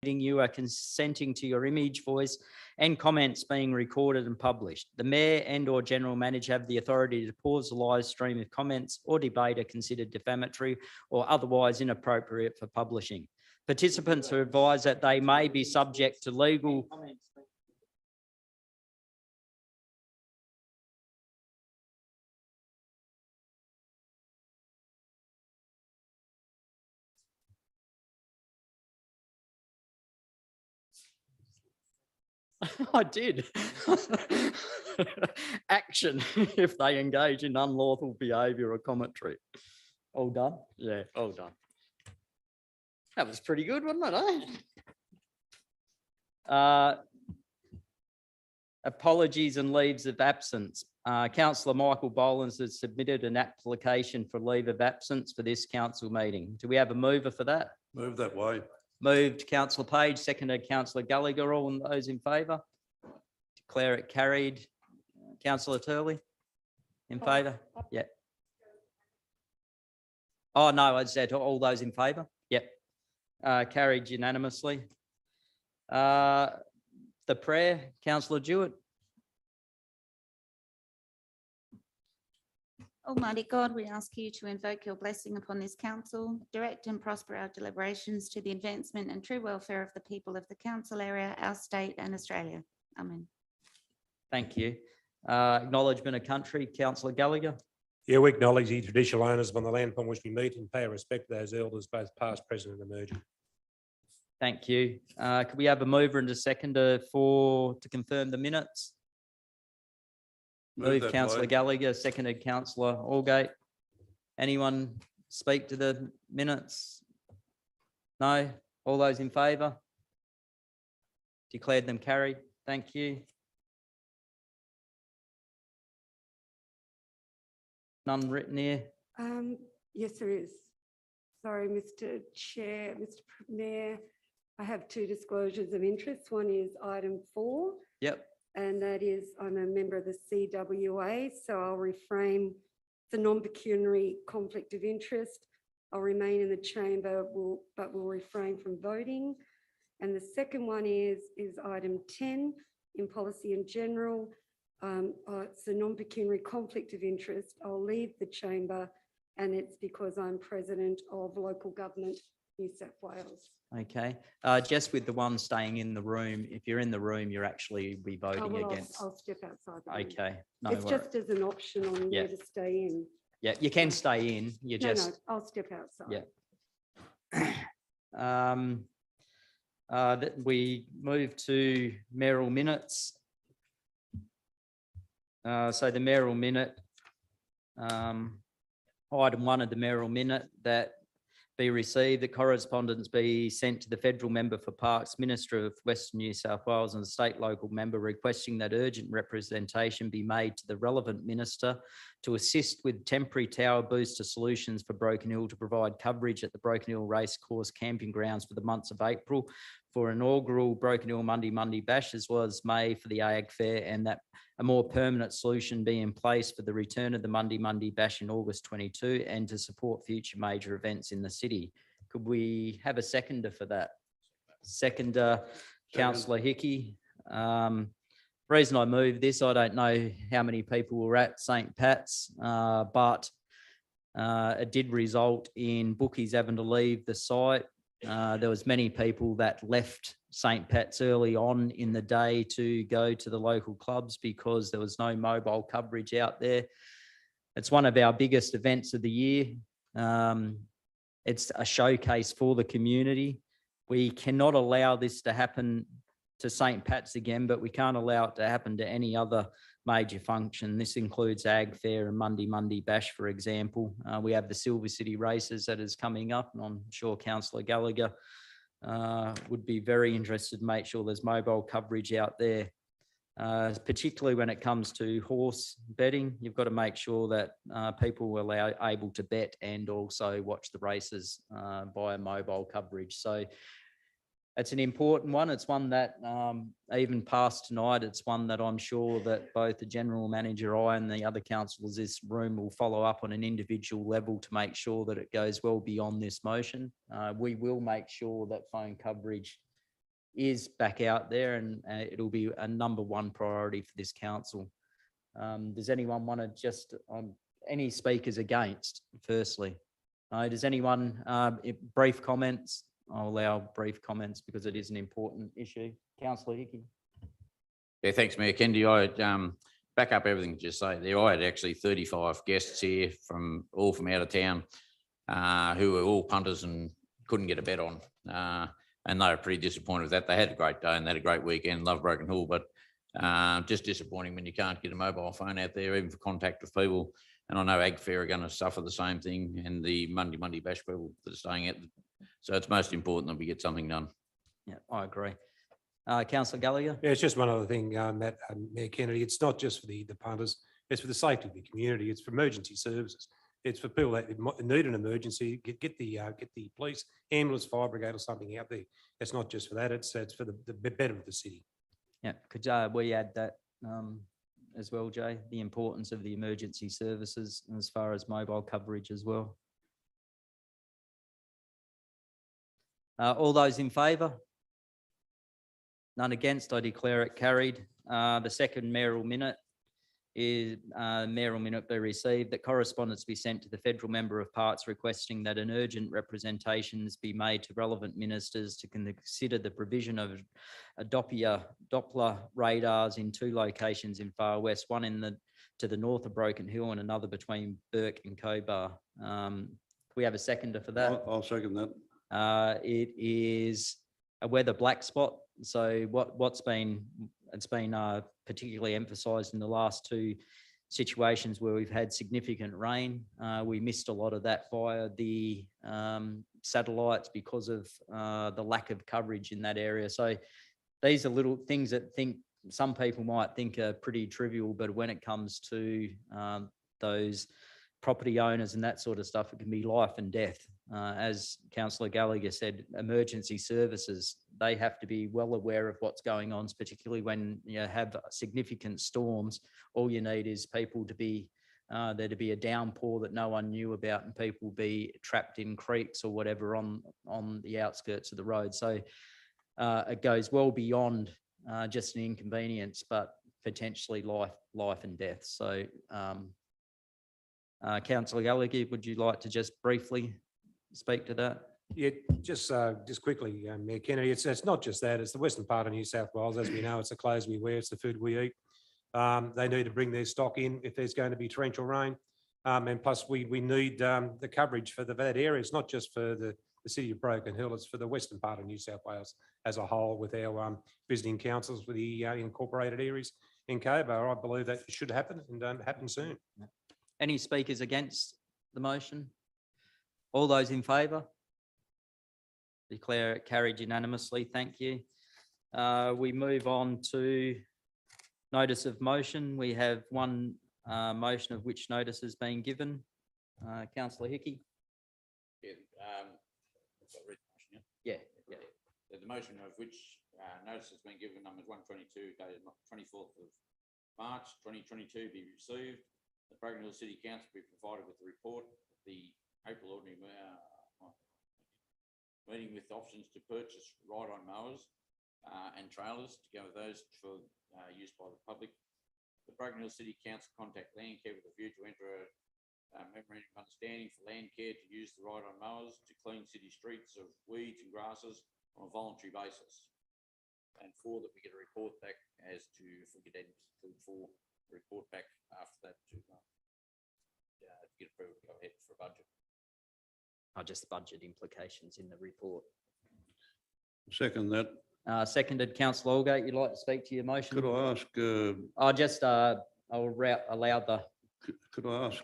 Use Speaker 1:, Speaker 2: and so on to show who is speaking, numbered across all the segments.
Speaker 1: you are consenting to your image, voice and comments being recorded and published. The Mayor and/or General Manager have the authority to pause the live stream if comments or debate are considered defamatory or otherwise inappropriate for publishing. Participants are advised that they may be subject to legal I did. Action if they engage in unlawful behaviour or commentary. All done? Yeah, all done. That was pretty good, wasn't it, eh? Apologies and leaves of absence. Councillor Michael Bolins has submitted an application for leave of absence for this council meeting. Do we have a mover for that?
Speaker 2: Move that way.
Speaker 1: Moved Councillor Page, seconded Councillor Gallagher. All those in favour? Declare it carried. Councillor Turley, in favour? Yeah. Oh, no, I said all those in favour? Yep. Carried unanimously. The prayer, Councillor Jewett.
Speaker 3: Almighty God, we ask you to invoke your blessing upon this council, direct and prosper our deliberations to the advancement and true welfare of the people of the council area, our state and Australia. Amen.
Speaker 1: Thank you. Acknowledgement of country, Councillor Gallagher.
Speaker 4: Yeah, we acknowledge the traditional owners upon the land upon which we meet and pay respect to those elders, both past, present and emerging.
Speaker 1: Thank you. Could we have a mover and a seconder to confirm the minutes? Moved Councillor Gallagher, seconded Councillor Allgate. Anyone speak to the minutes? No? All those in favour? Declared them carried. Thank you. None written here?
Speaker 5: Yes, there is. Sorry, Mr. Chair, Mr. Mayor. I have two disclosures of interest. One is item 4.
Speaker 1: Yep. And
Speaker 5: that is, I'm a member of the CWA, so I'll refrain the non-pecuniary conflict of interest. I'll remain in the chamber, but will refrain from voting. And the second one is item 10 in policy in general. It's a non-pecuniary conflict of interest. I'll leave the chamber, and it's because I'm president of local government New South Wales.
Speaker 1: Okay, just with the one staying in the room, if you're in the room, you're actually be voting against.
Speaker 5: I'll step outside.
Speaker 1: Okay, no
Speaker 5: it's
Speaker 1: worries.
Speaker 5: just as an option on where to stay in.
Speaker 1: Yeah, you can stay in. You
Speaker 5: No,
Speaker 1: I'll
Speaker 5: step outside.
Speaker 1: Yeah. We move to mayoral minutes. So the mayoral minute, item 1 of the mayoral minute, that be received, that correspondence be sent to the Federal Member for Parks, Minister of Western New South Wales and the State Local Member requesting that urgent representation be made to the relevant Minister to assist with temporary tower booster solutions for Broken Hill to provide coverage at the Broken Hill Racecourse camping grounds for the months of April for inaugural Broken Hill Monday Bash, as well as May for the Ag Fair, and that a more permanent solution be in place for the return of the Monday Bash in August 22 and to support future major events in the city. Could we have a seconder for that? Seconder, Councillor Hickey. Reason I moved this, I don't know how many people were at St. Pat's, but it did result in bookies having to leave the site. There was many people that left St. Pat's early on in the day to go to the local clubs because there was no mobile coverage out there. It's one of our biggest events of the year. It's a showcase for the community. We cannot allow this to happen to St. Pat's again, but we can't allow it to happen to any other major function. This includes Ag Fair and Monday Bash, for example. We have the Silver City races that is coming up, and I'm sure Councillor Gallagher would be very interested to make sure there's mobile coverage out there. Particularly when it comes to horse betting, you've got to make sure that people are able to bet and also watch the races via mobile coverage. So it's an important one. It's one that even past tonight, it's one that I'm sure that both the General Manager, I and the other councillors in this room will follow up on an individual level to make sure that it goes well beyond this motion. We will make sure that phone coverage is back out there, and it'll be a number one priority for this council. Does anyone want to just, any speakers against, firstly? Does anyone, brief comments? I'll allow brief comments because it is an important issue. Councillor Hickey.
Speaker 2: Yeah, thanks, Mayor Kennedy. I back up everything you just say there. I had actually 35 guests here from out of town who were all punters and couldn't get a bet on. And they were pretty disappointed with that. They had a great day and they had a great weekend, love Broken Hill, but just disappointing when you can't get a mobile phone out there, even for contact with people. And I know Ag Fair are going to suffer the same thing, and the Monday Bash people that are staying at. So it's most important that we get something done.
Speaker 1: Yeah, I agree. Councillor Gallagher.
Speaker 4: Yeah, it's just one other thing, Matt, Mayor Kennedy. It's not just for the punters. It's for the safety of the community. It's for emergency services. It's for people that need an emergency. Get the police, ambulance, fire brigade, or something out there. It's not just for that. It's for the better of the city.
Speaker 1: Yeah, could we add that as well, Jay? The importance of the emergency services as far as mobile coverage as well. All those in favour? None against. I declare it carried. The second mayoral minute is mayoral minute be received that correspondence be sent to the federal member of parts requesting that an urgent representations be made to relevant ministers to consider the provision of a Doppler radars in 2 locations in Far West, one to the north of Broken Hill and another between Burke and Cobar. We have a seconder for that.
Speaker 6: I'll second that.
Speaker 1: It is a weather black spot. So it's been particularly emphasised in the last 2 situations where we've had significant rain. We missed a lot of that via the satellites because of the lack of coverage in that area. So these are little things that some people might think are pretty trivial, but when it comes to those property owners and that sort of stuff, it can be life and death. As Councillor Gallagher said, emergency services, they have to be well aware of what's going on, particularly when you have significant storms. All you need is people to be, there to be a downpour that no one knew about and people be trapped in creeks or whatever on the outskirts of the road. So it goes well beyond just an inconvenience, but potentially life and death. So Councillor Gallagher, would you like to just briefly speak to that?
Speaker 4: Yeah, just quickly, Mayor Kennedy, it's not just that. It's the western part of New South Wales. As we know, it's the clothes we wear, it's the food we eat. They need to bring their stock in if there's going to be torrential rain. And plus, we need the coverage for that area. It's not just for the city of Broken Hill, it's for the western part of New South Wales as a whole with our visiting councils with the incorporated areas in Cobar. I believe that should happen and happen soon.
Speaker 1: Any speakers against the motion? All those in favour? Declare it carried unanimously. Thank you. We move on to notice of motion. We have one motion of which notice has been given. Councillor Hickey.
Speaker 2: Yeah,
Speaker 1: Yeah.
Speaker 2: The motion of which notice has been given, numbers 122, dated 24th of March 2022, be received. The Broken Hill City Council be provided with the report of the April ordinary meeting with options to purchase ride-on mowers and trailers to go with those for use by the public. The Broken Hill City Council contact Landcare with a view to enter a memorandum of understanding for Landcare to use the ride-on mowers to clean city streets of weeds and grasses on a voluntary basis. And 4, that we get a report back as to, if we get include 4, report back after that to get approved, go ahead for a budget.
Speaker 1: Just budget implications in the report.
Speaker 6: Second that.
Speaker 1: Seconded. Councillor Aldgate, you'd like to speak to your motion?
Speaker 6: Could I ask?
Speaker 1: I'll allow the.
Speaker 6: Could I ask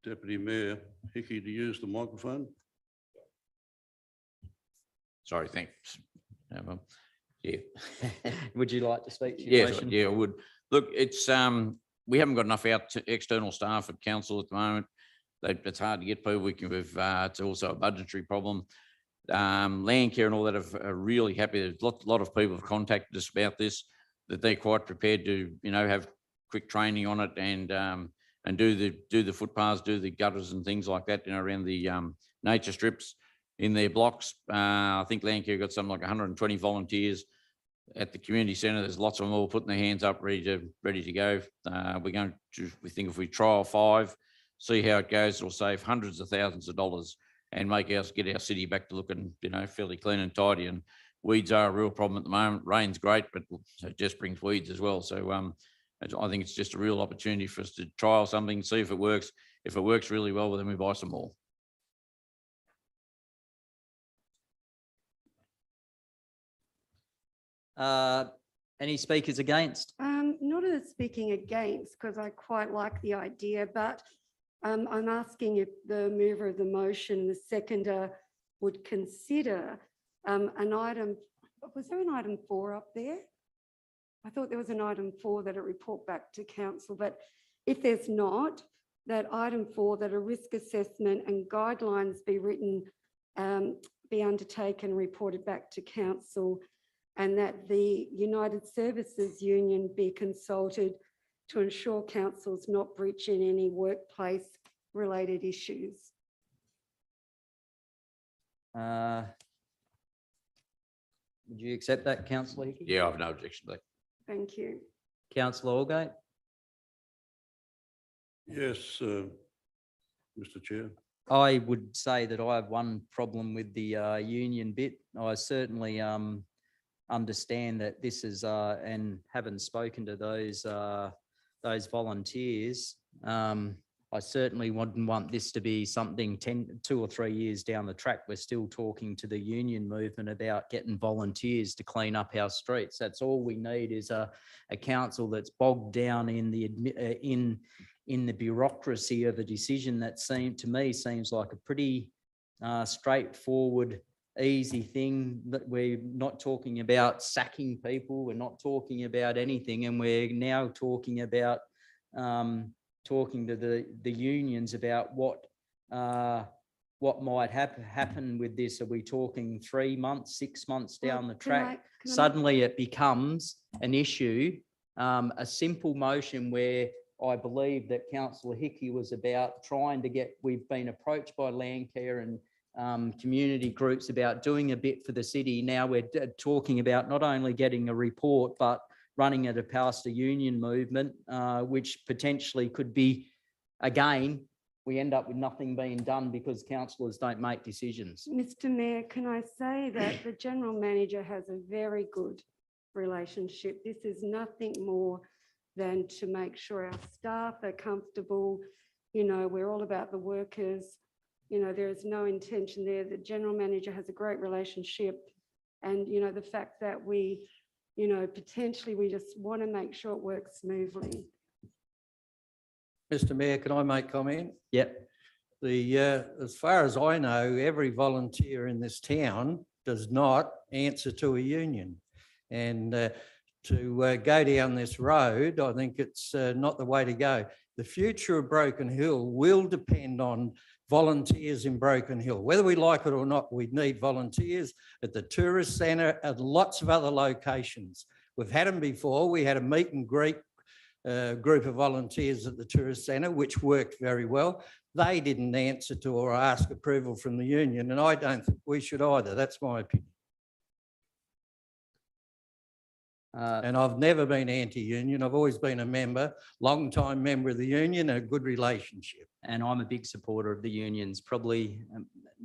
Speaker 6: Deputy Mayor Hickey to use the microphone?
Speaker 2: Sorry, thanks. Yeah.
Speaker 1: Would you like to speak to your motion?
Speaker 2: Yeah, I would. Look, it's we haven't got enough external staff at council at the moment. It's hard to get people. It's also a budgetary problem. Landcare and all that are really happy. There's a lot of people have contacted us about this, that they're quite prepared to, have quick training on it and do the footpaths, do the gutters and things like that, around the nature strips. in their blocks. I think Landcare got something like 120 volunteers at the community centre. There's lots of them all putting their hands up, ready to go. We think if we trial 5, see how it goes, it'll save hundreds of thousands of dollars and get our city back to looking, fairly clean and tidy. And weeds are a real problem at the moment. Rain's great, but it just brings weeds as well. So I think it's just a real opportunity for us to trial something, see if it works. If it works really well, then we buy some more.
Speaker 1: Any speakers against?
Speaker 5: Not as speaking against, because I quite like the idea, but I'm asking if the mover of the motion, the seconder, would consider an item. Was there an item 4 up there? I thought there was an item 4 that a report back to council, but if there's not, that item 4, that a risk assessment and guidelines be written, be undertaken, reported back to council, and that the United Services Union be consulted to ensure council's not breaching any workplace related issues.
Speaker 1: Would you accept that, Councillor Hickey?
Speaker 2: Yeah, I have no objection to that.
Speaker 5: Thank you.
Speaker 1: Councillor Allgate?
Speaker 6: Yes, Mr. Chair.
Speaker 1: I would say that I have one problem with the union bit. I certainly understand that this is, and having spoken to those volunteers, I certainly wouldn't want this to be something 2 or 3 years down the track. We're still talking to the union movement about getting volunteers to clean up our streets. That's all we need, is a council that's bogged down in the bureaucracy of a decision that seems like a pretty straightforward, easy thing. That we're not talking about sacking people, we're not talking about anything, and we're now talking about talking to the unions about what might happen with this. Are we talking 3 months, 6 months down the track? Suddenly it becomes an issue. A simple motion where I believe that Councillor Hickey was about trying to get, we've been approached by Landcare and community groups about doing a bit for the city. Now we're talking about not only getting a report, but running it past a union movement, which potentially could be, again, we end up with nothing being done because councillors don't make decisions.
Speaker 5: Mr. Mayor, can I say that the General Manager has a very good relationship. This is nothing more than to make sure our staff are comfortable. We're all about the workers. There is no intention there. The General Manager has a great relationship. And, the fact that we, potentially we just want to make sure it works smoothly.
Speaker 7: Mr. Mayor, can I make comment?
Speaker 1: Yep.
Speaker 7: As far as I know, every volunteer in this town does not answer to a union. And to go down this road, I think it's not the way to go. The future of Broken Hill will depend on volunteers in Broken Hill. Whether we like it or not, we need volunteers at the tourist centre and lots of other locations. We've had them before. We had a meet and greet group of volunteers at the tourist centre, which worked very well. They didn't answer to or ask approval from the union, and I don't think we should either. That's my opinion. And I've never been anti-union. I've always been a member, long-time member of the union, and a good relationship.
Speaker 1: And I'm a big supporter of the unions, probably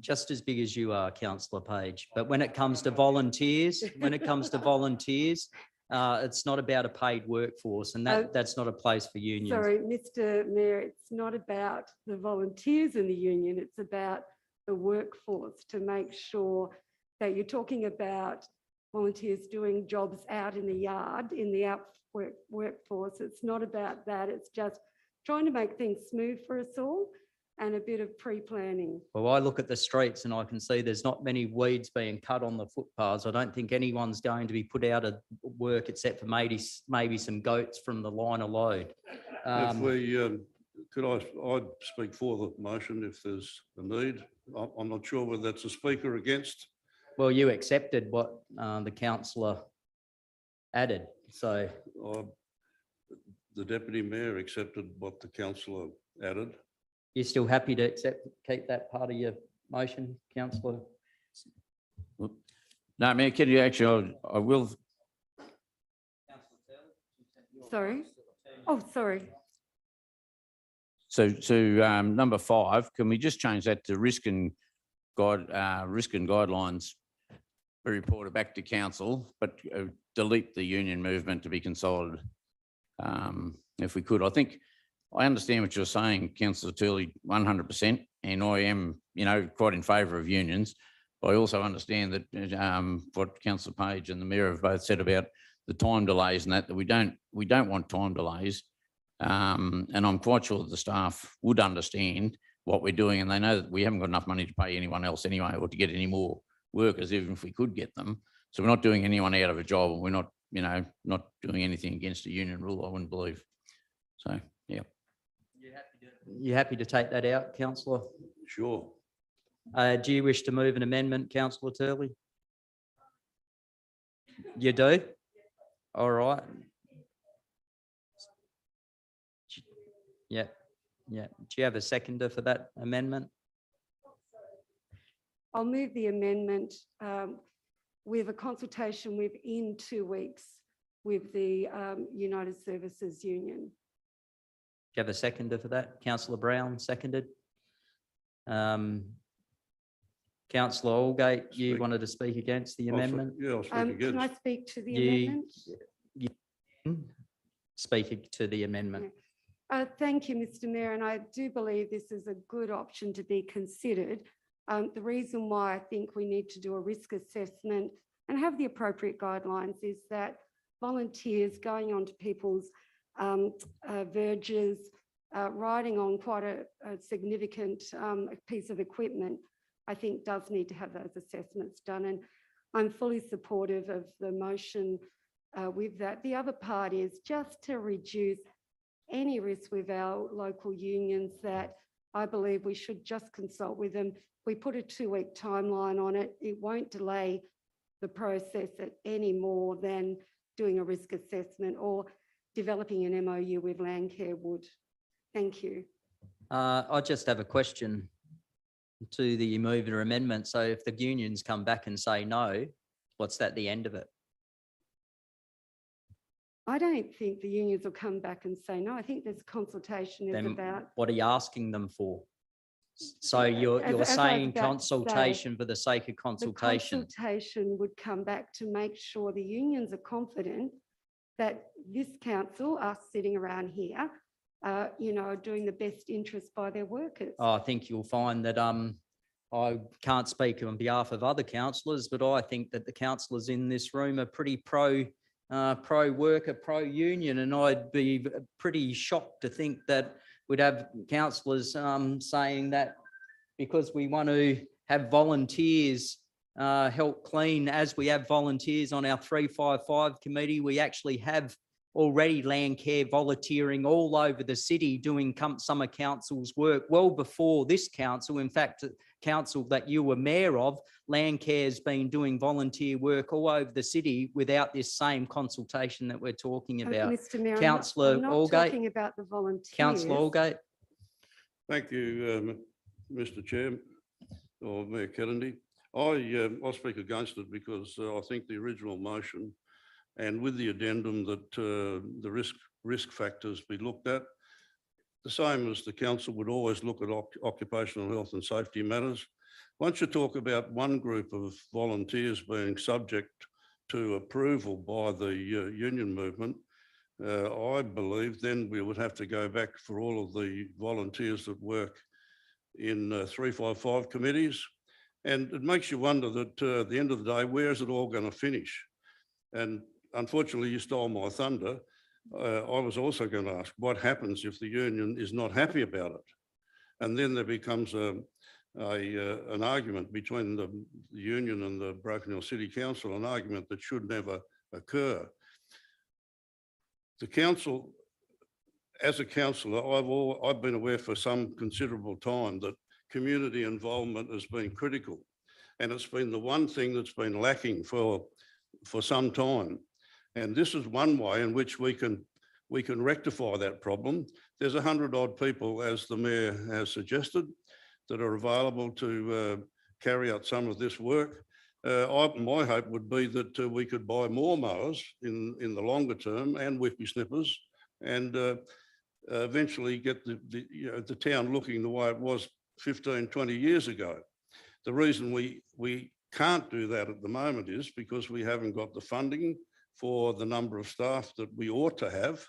Speaker 1: just as big as you are, Councillor Page. But when it comes to volunteers, it's not about a paid workforce, and that's not a place for unions.
Speaker 5: Sorry, Mr. Mayor, it's not about the volunteers in the union. It's about the workforce, to make sure that you're talking about volunteers doing jobs out in the yard, in the workforce. It's not about that. It's just trying to make things smooth for us all and a bit of pre-planning.
Speaker 1: Well, I look at the streets and I can see there's not many weeds being cut on the footpaths. I don't think anyone's going to be put out of work except for maybe some goats from the line of load.
Speaker 6: If we, I'd speak for the motion if there's a need. I'm not sure whether that's a speaker against.
Speaker 1: Well, you accepted what the councillor added, so.
Speaker 6: The Deputy Mayor accepted what the councillor added.
Speaker 1: You're still happy to keep that part of your motion, Councillor
Speaker 2: No, Mayor Kennedy, actually, I will.
Speaker 5: Sorry. Oh, sorry.
Speaker 2: So number 5, can we just change that to risk and guidelines be reported back to council, but delete the union movement to be consolidated? If we could, I understand what you're saying, Councillor Turley, 100%, and I am, quite in favour of unions. But I also understand that what Councillor Page and the Mayor have both said about the time delays and that we don't want time delays. And I'm quite sure that the staff would understand what we're doing, and they know that we haven't got enough money to pay anyone else anyway, or to get any more workers, even if we could get them. So we're not doing anyone out of a job, and we're not, not doing anything against a union rule, I wouldn't believe. So, yeah.
Speaker 1: You happy to take that out, councillor?
Speaker 6: Sure.
Speaker 1: Do you wish to move an amendment, councillor Turley? You do? All right. Yeah, yeah. Do you have a seconder for that amendment?
Speaker 5: I'll move the amendment with a consultation within 2 weeks with the United Services Union.
Speaker 1: Do you have a seconder for that? Councillor Brown, seconded. Councillor Allgate, you
Speaker 6: Speak.
Speaker 1: wanted to speak against the amendment?
Speaker 6: Yeah, I'll speak
Speaker 5: Can I
Speaker 6: against.
Speaker 5: speak to the
Speaker 1: You-
Speaker 5: amendment?
Speaker 1: Speaking to the amendment.
Speaker 5: Thank you, Mr. Mayor, and I do believe this is a good option to be considered. The reason why I think we need to do a risk assessment and have the appropriate guidelines is that volunteers going onto people's verges, riding on quite a significant piece of equipment, I think does need to have those assessments done. And I'm fully supportive of the motion with that. The other part is just to reduce any risk with our local unions, that I believe we should just consult with them. We put a 2-week timeline on it. It won't delay the process any more than doing a risk assessment or developing an MOU with Landcare would. Thank you.
Speaker 1: I just have a question to the mover amendment. So if the unions come back and say no, what's that the end of it?
Speaker 5: I don't think the unions will come back and say no. I think this consultation is
Speaker 1: Then
Speaker 5: about.
Speaker 1: what are you asking them for? So you're
Speaker 5: As I was
Speaker 1: saying
Speaker 5: about to say,
Speaker 1: consultation for the sake of
Speaker 5: The
Speaker 1: consultation?
Speaker 5: consultation would come back to make sure the unions are confident that this council, us sitting around here, are doing the best interest by their workers.
Speaker 1: I think you'll find that I can't speak on behalf of other councillors, but I think that the councillors in this room are pretty pro-worker, pro-union, and I'd be pretty shocked to think that we'd have councillors saying that because we want to have volunteers help clean, as we have volunteers on our 355 committee. We actually have already Landcare volunteering all over the city doing summer council's work well before this council. In fact, the council that you were mayor of, Landcare has been doing volunteer work all over the city without this same consultation that we're talking about.
Speaker 5: Mr. Mayor,
Speaker 1: Councillor
Speaker 5: I'm not
Speaker 1: Allgate.
Speaker 5: talking about the volunteers.
Speaker 1: Councillor Allgate.
Speaker 6: Thank you, Mr. Chair, or Mayor Kennedy. I'll speak against it because I think the original motion, and with the addendum that the risk factors be looked at, the same as the council would always look at occupational health and safety matters. Once you talk about one group of volunteers being subject to approval by the union movement, I believe then we would have to go back for all of the volunteers that work in 355 committees. And it makes you wonder that at the end of the day, where is it all going to finish? And unfortunately, you stole my thunder. I was also going to ask, what happens if the union is not happy about it? And then there becomes an argument between the union and the Broken Hill City Council, an argument that should never occur. The council, as a councillor, I've been aware for some considerable time that community involvement has been critical, and it's been the one thing that's been lacking for some time. And this is one way in which we can rectify that problem. There's 100-odd people, as the Mayor has suggested, that are available to carry out some of this work. My hope would be that we could buy more mowers in the longer term and whippy snippers, and eventually get the town looking the way it was 15, 20 years ago. The reason we can't do that at the moment is because we haven't got the funding for the number of staff that we ought to have.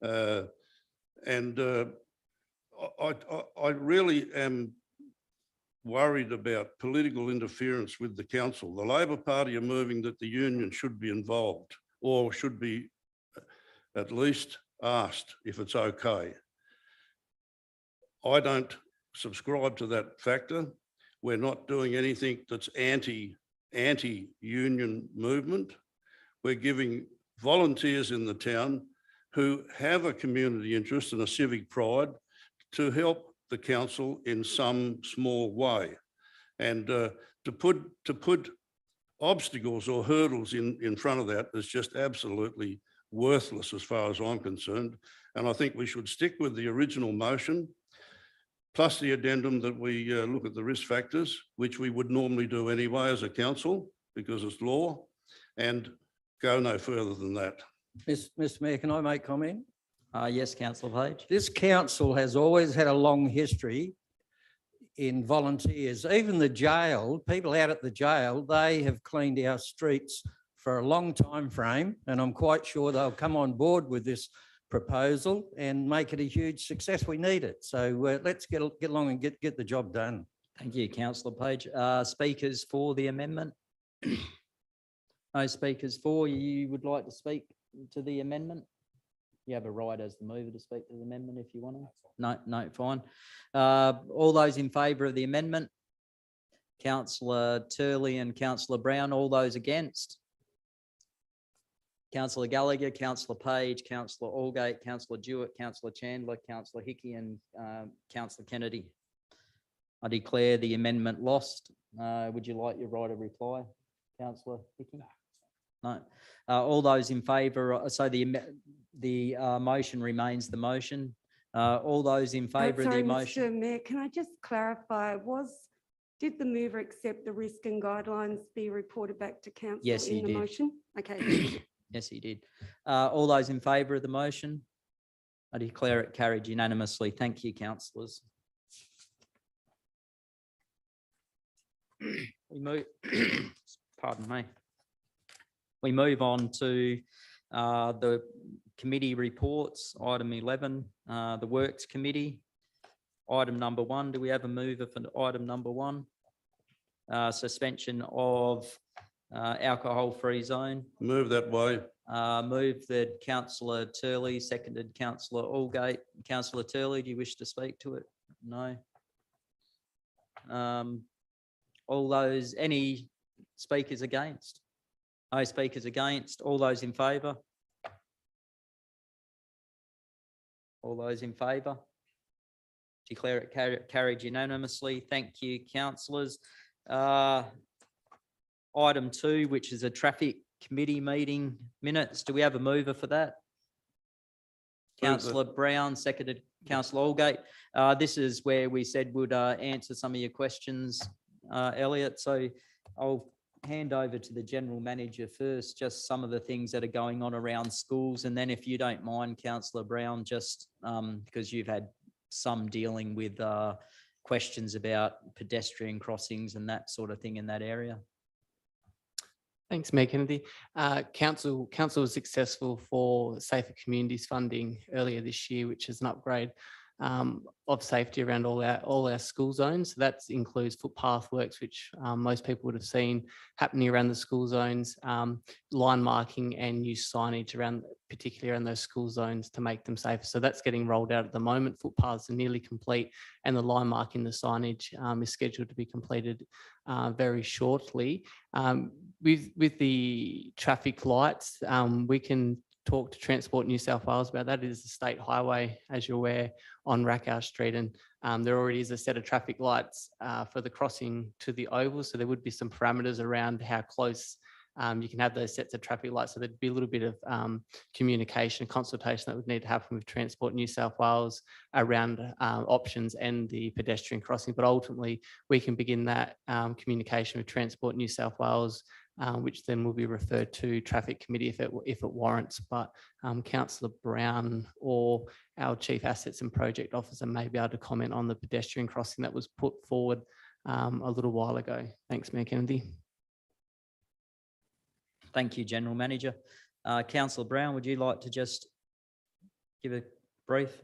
Speaker 6: I really am worried about political interference with the council. The Labor Party are moving that the union should be involved or should be at least asked if it's okay. I don't subscribe to that factor. We're not doing anything that's anti-union movement. We're giving volunteers in the town who have a community interest and a civic pride to help the council in some small way. And to put obstacles or hurdles in front of that is just absolutely worthless as far as I'm concerned. And I think we should stick with the original motion, plus the addendum that we look at the risk factors, which we would normally do anyway as a council because it's law, and go no further than that.
Speaker 7: Mr. Mayor, can I make comment?
Speaker 1: Yes, councillor Page.
Speaker 7: This council has always had a long history in volunteers. Even the jail, people out at the jail, they have cleaned our streets for a long time frame, and I'm quite sure they'll come on board with this proposal and make it a huge success. We need it. So let's get along and get the job done.
Speaker 1: Thank you, councillor Page. Speakers for the amendment? No speakers for. You would like to speak to the amendment? You have a right as the mover to speak to the amendment if you want to. No, fine. All those in favour of the amendment? Councillor Turley and Councillor Brown. All those against? Councillor Gallagher, Councillor Page, Councillor Allgate, Councillor Jewett, Councillor Chandler, Councillor Hickey and Councillor Kennedy. I declare the amendment lost. Would you like your right of reply, Councillor Hickey? No. All those in favour, so the motion remains the motion. All those in favour of the motion?
Speaker 5: Mr. Mayor, can I just clarify, did the mover accept the risk and guidelines be reported back to council
Speaker 1: Yes, he
Speaker 5: in the
Speaker 1: did.
Speaker 5: motion? Okay.
Speaker 1: Yes, he did. All those in favour of the motion? I declare it carried unanimously. Thank you, councillors. We move, pardon me. We move on to the committee reports, item 11, the Works Committee. Item number 1, do we have a mover for item number 1? Suspension of alcohol-free zone.
Speaker 6: Move that way.
Speaker 1: Move that councillor Turley, seconded councillor Allgate. Councillor Turley, do you wish to speak to it? No. Any speakers against? No speakers against. All those in favour? All those in favour? Declare it carried unanimously. Thank you, councillors. Item 2, which is a traffic committee meeting minutes. Do we have a mover for that? Councillor Brown, seconded councillor Allgate. This is where we said would answer some of your questions, Elliot. So I'll hand over to the general manager first, just some of the things that are going on around schools. And then if you don't mind, councillor Brown, just because you've had some dealing with questions about pedestrian crossings and that sort of thing in that area.
Speaker 8: Thanks, Mayor Kennedy. Council was successful for Safer Communities funding earlier this year, which is an upgrade of safety around all our school zones. So that includes footpath works, which most people would have seen happening around the school zones, line marking and new signage around, particularly around those school zones to make them safer. So that's getting rolled out at the moment. Footpaths are nearly complete and the line marking, the signage is scheduled to be completed very shortly. With the traffic lights, we can talk to Transport New South Wales about that. It is a state highway, as you're aware, on Rackhouse Street, and there already is a set of traffic lights for the crossing to the oval, so there would be some parameters around how close you can have those sets of traffic lights. So there'd be a little bit of communication, consultation that would need to happen with Transport New South Wales around options and the pedestrian crossing. But ultimately, we can begin that communication with Transport New South Wales, which then will be referred to Traffic Committee if it warrants. But Councillor Brown or our Chief Assets and Project Officer may be able to comment on the pedestrian crossing that was put forward a little while ago. Thanks, Mayor Kennedy.
Speaker 1: Thank you, General Manager. Councillor Brown, would you like to just give a brief?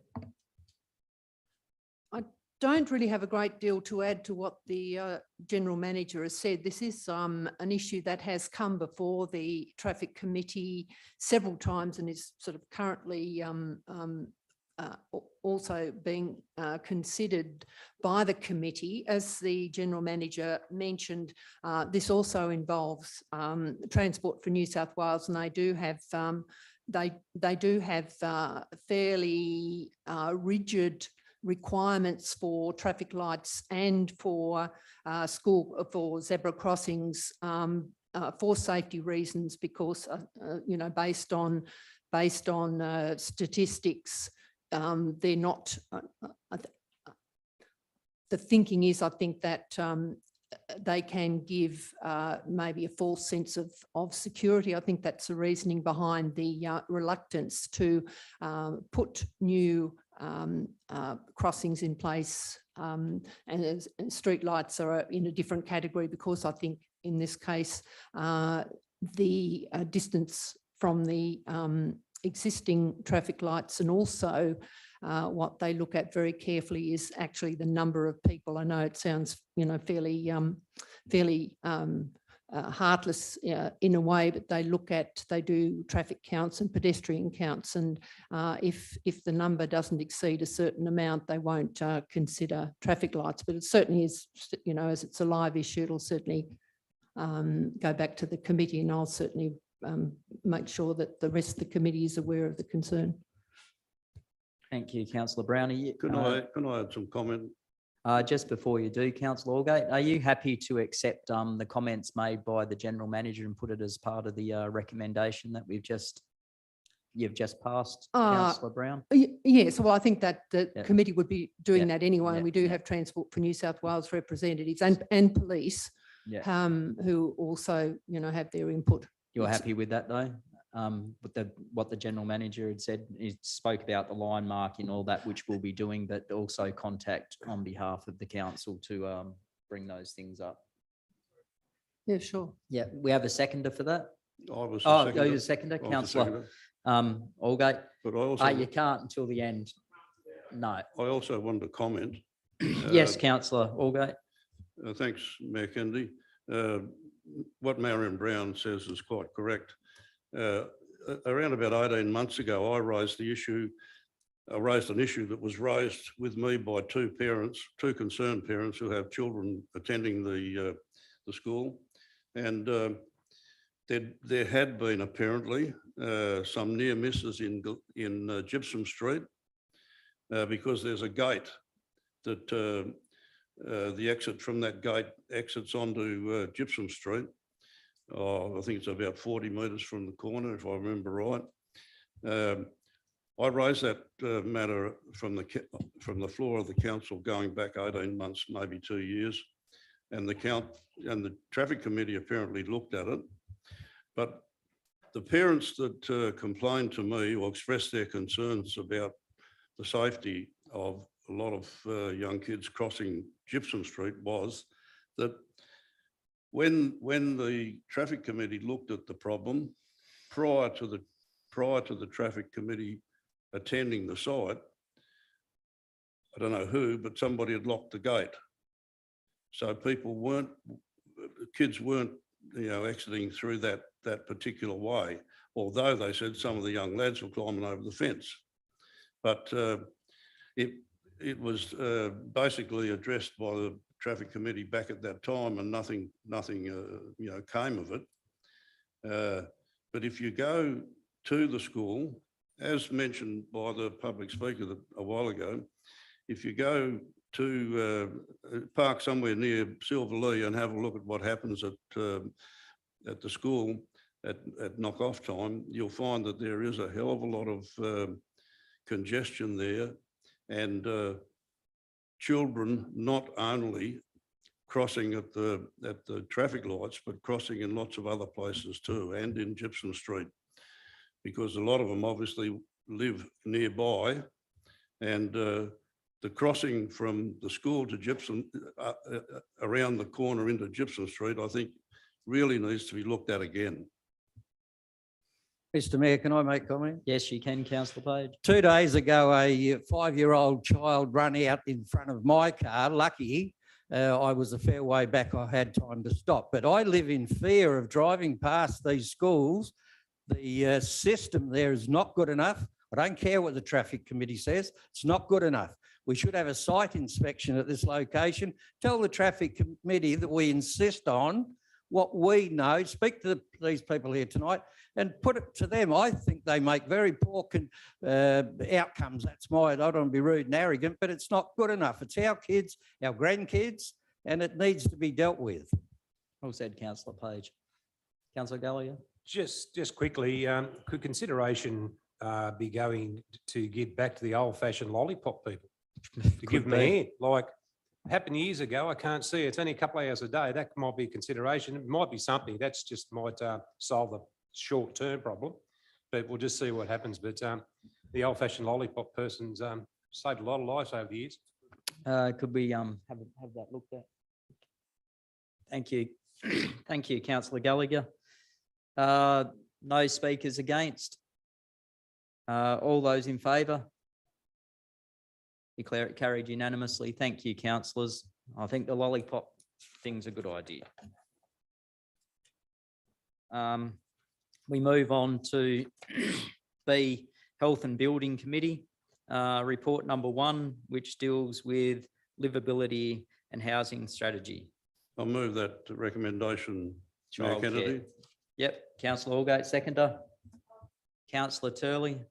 Speaker 9: Don't really have a great deal to add to what the General Manager has said. This is an issue that has come before the Traffic Committee several times and is sort of currently also being considered by the committee. As the General Manager mentioned, this also involves Transport for New South Wales, and they do have fairly rigid requirements for traffic lights and for zebra crossings for safety reasons, because based on statistics, they're not. The thinking is, I think, that they can give maybe a false sense of security. I think that's the reasoning behind the reluctance to put new crossings in place, and street lights are in a different category, because I think in this case the distance from the existing traffic lights, and also what they look at very carefully is actually the number of people. I know it sounds fairly heartless in a way, but they do traffic counts and pedestrian counts, and if the number doesn't exceed a certain amount, they won't consider traffic lights. But it certainly is, as it's a live issue, it'll certainly go back to the committee, and I'll certainly make sure that the rest of the committee is aware of the concern.
Speaker 1: Thank you, Councillor Brown.
Speaker 6: Can I add some comment?
Speaker 1: Just before you do, Councillor Allgate, are you happy to accept the comments made by the General Manager and put it as part of the recommendation that you've just passed, Councillor Brown?
Speaker 9: Yes, well, I think that the committee would be doing that anyway, and we do
Speaker 1: yeah.
Speaker 9: have Transport for New South Wales representatives and police who also, have their input.
Speaker 1: You're happy with that, though? With what the General Manager had said, he spoke about the line marking, all that, which we'll be doing, but also contact on behalf of the council to bring those things up.
Speaker 9: Yeah, sure.
Speaker 1: Yeah, we have a seconder for that.
Speaker 6: I was the
Speaker 1: Oh,
Speaker 6: seconder.
Speaker 1: you're a seconder,
Speaker 6: I was the
Speaker 1: Councillor
Speaker 6: seconder.
Speaker 1: Allgate.
Speaker 6: But I also,
Speaker 1: You can't until the end. No.
Speaker 6: I also wanted to comment.
Speaker 1: Yes, Councillor Allgate.
Speaker 6: Thanks, Mayor Kennedy. What Marion Brown says is quite correct. Around about 18 months ago, I raised an issue that was raised with me by two concerned parents who have children attending the school, and there had been apparently some near misses in Gypsum Street because there's a gate that the exit from that gate exits onto Gypsum Street. I think it's about 40 metres from the corner, if I remember right. I raised that matter from the floor of the council going back 18 months, maybe 2 years, and the Traffic Committee apparently looked at it. But the parents that complained to me or expressed their concerns about the safety of a lot of young kids crossing Gypsum Street was that when the Traffic Committee looked at the problem, prior to the Traffic Committee attending the site, I don't know who, but somebody had locked the gate. So kids weren't, exiting through that particular way, although they said some of the young lads were climbing over the fence. But it was basically addressed by the Traffic Committee back at that time, and nothing came of it. But if you go to the school, as mentioned by the public speaker a while ago, if you go to park somewhere near Silverlea and have a look at what happens at at the school at knock-off time, you'll find that there is a hell of a lot of congestion there, and children not only crossing at the traffic lights, but crossing in lots of other places too, and in Gypsum Street, because a lot of them obviously live nearby, and the crossing from the school to Gypsum, around the corner into Gypsum Street, I think really needs to be looked at again.
Speaker 7: Mr Mayor, can I make comment?
Speaker 1: Yes, you can, councillor Page.
Speaker 7: 2 days ago, a 5-year-old child ran out in front of my car. Lucky I was a fair way back. I had time to stop, but I live in fear of driving past these schools. The system there is not good enough. I don't care what the traffic committee says. It's not good enough. We should have a site inspection at this location. Tell the traffic committee that we insist on what we know. Speak to these people here tonight and put it to them. I think they make very poor outcomes. That's my, I don't want to be rude and arrogant, but it's not good enough. It's our kids, our grandkids, and it needs to be dealt with.
Speaker 1: Well said, councillor Page. Councillor Gallagher.
Speaker 4: Just quickly, could consideration be going to give back to the old-fashioned lollipop people? To give them a hand, like happened years ago, I can't see, it's only a couple of hours a day, that might be a consideration. It might be something, that's just might solve the short-term problem, but we'll just see what happens. But the old-fashioned lollipop person's saved a lot of lives over the years.
Speaker 1: Could we have that looked at? Thank you. Thank you, councillor Gallagher. No speakers against. All those in favour? Declare it carried unanimously. Thank you, councillors. I think the lollipop thing's a good idea. We move on to the Health and Building Committee, report number 1, which deals with livability and housing strategy.
Speaker 6: I'll move that recommendation, Mayor Kennedy.
Speaker 1: Yep, councillor Allgate, seconder. Councillor Turley.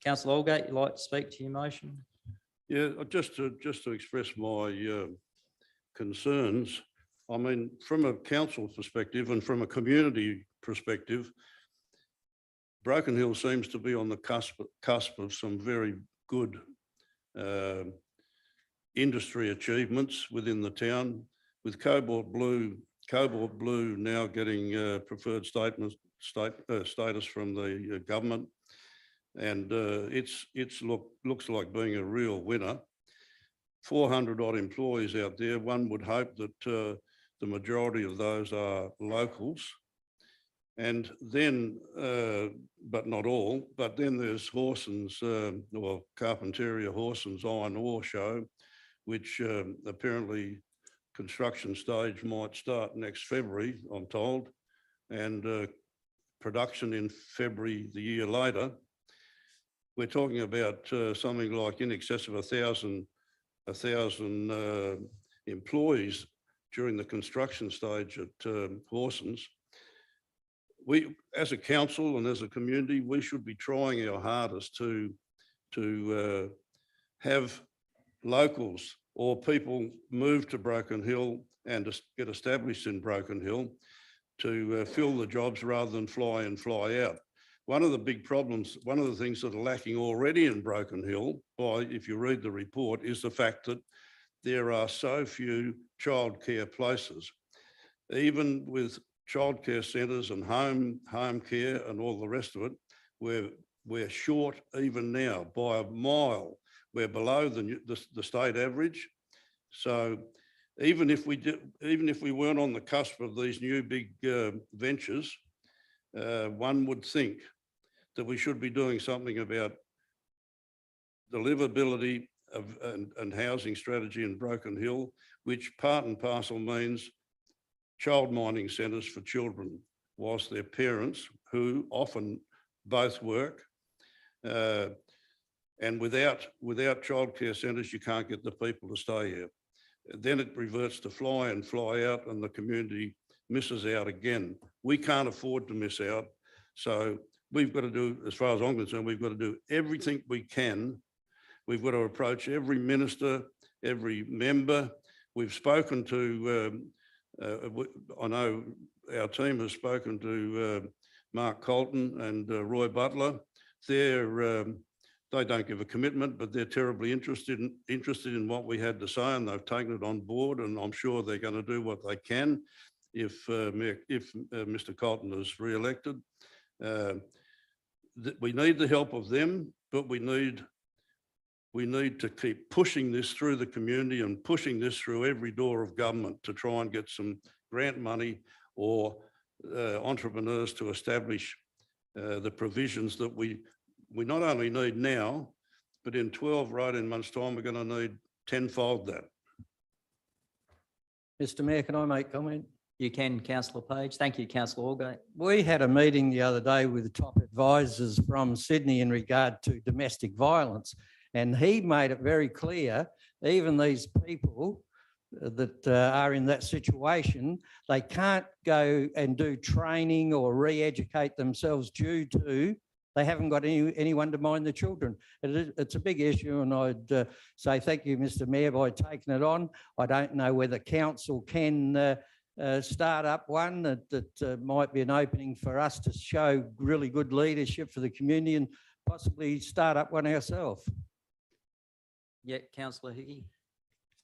Speaker 1: Councillor Allgate, you'd like to speak to your motion?
Speaker 6: Yeah, just to express my concerns. I mean, from a council perspective and from a community perspective, Broken Hill seems to be on the cusp of some very good industry achievements within the town, with Cobalt Blue now getting preferred status from the government. And it's looks like being a real winner. 400 odd employees out there. One would hope that the majority of those are locals. And then, but not all, but then there's Horson's, or Carpentaria Horson's Iron Ore Show, which apparently construction stage might start next February, I'm told, and production in February the year later. We're talking about something like in excess of 1,000 employees during the construction stage at Horson's. We, as a council and as a community, we should be trying our hardest to have locals or people move to Broken Hill and get established in Broken Hill to fill the jobs rather than fly in, fly out. One of the big problems, one of the things that are lacking already in Broken Hill, if you read the report, is the fact that there are so few childcare places. Even with childcare centres and home care and all the rest of it, we're short even now by a mile. We're below the state average. So even if we weren't on the cusp of these new big ventures, one would think that we should be doing something about the livability and housing strategy in Broken Hill, which part and parcel means child minding centres for children, whilst their parents, who often both work, and without childcare centres, you can't get the people to stay here. Then it reverts to fly in, fly out, and the community misses out again. We can't afford to miss out. So we've got to do, as far as I'm concerned, we've got to do everything we can. We've got to approach every minister, every member. We've spoken to, I know our team has spoken to Mark Colton and Roy Butler. They don't give a commitment, but they're terribly interested in what we had to say, and they've taken it on board, and I'm sure they're going to do what they can if Mr. Colton is re-elected. We need the help of them, but we need to keep pushing this through the community and pushing this through every door of government to try and get some grant money or entrepreneurs to establish the provisions that we not only need now, but in 12 or 18 months' time, we're going to need tenfold that.
Speaker 7: Mr Mayor, can I make comment?
Speaker 1: You can, councillor Page. Thank you, councillor Allgate.
Speaker 7: We had a meeting the other day with the top advisors from Sydney in regard to domestic violence, and he made it very clear, even these people that are in that situation, they can't go and do training or re-educate themselves due to they haven't got anyone to mind the children. It's a big issue, and I'd say thank you, Mr Mayor, by taking it on. I don't know whether council can start up one that might be an opening for us to show really good leadership for the community and possibly start up one ourselves.
Speaker 1: Yeah, councillor Hickey.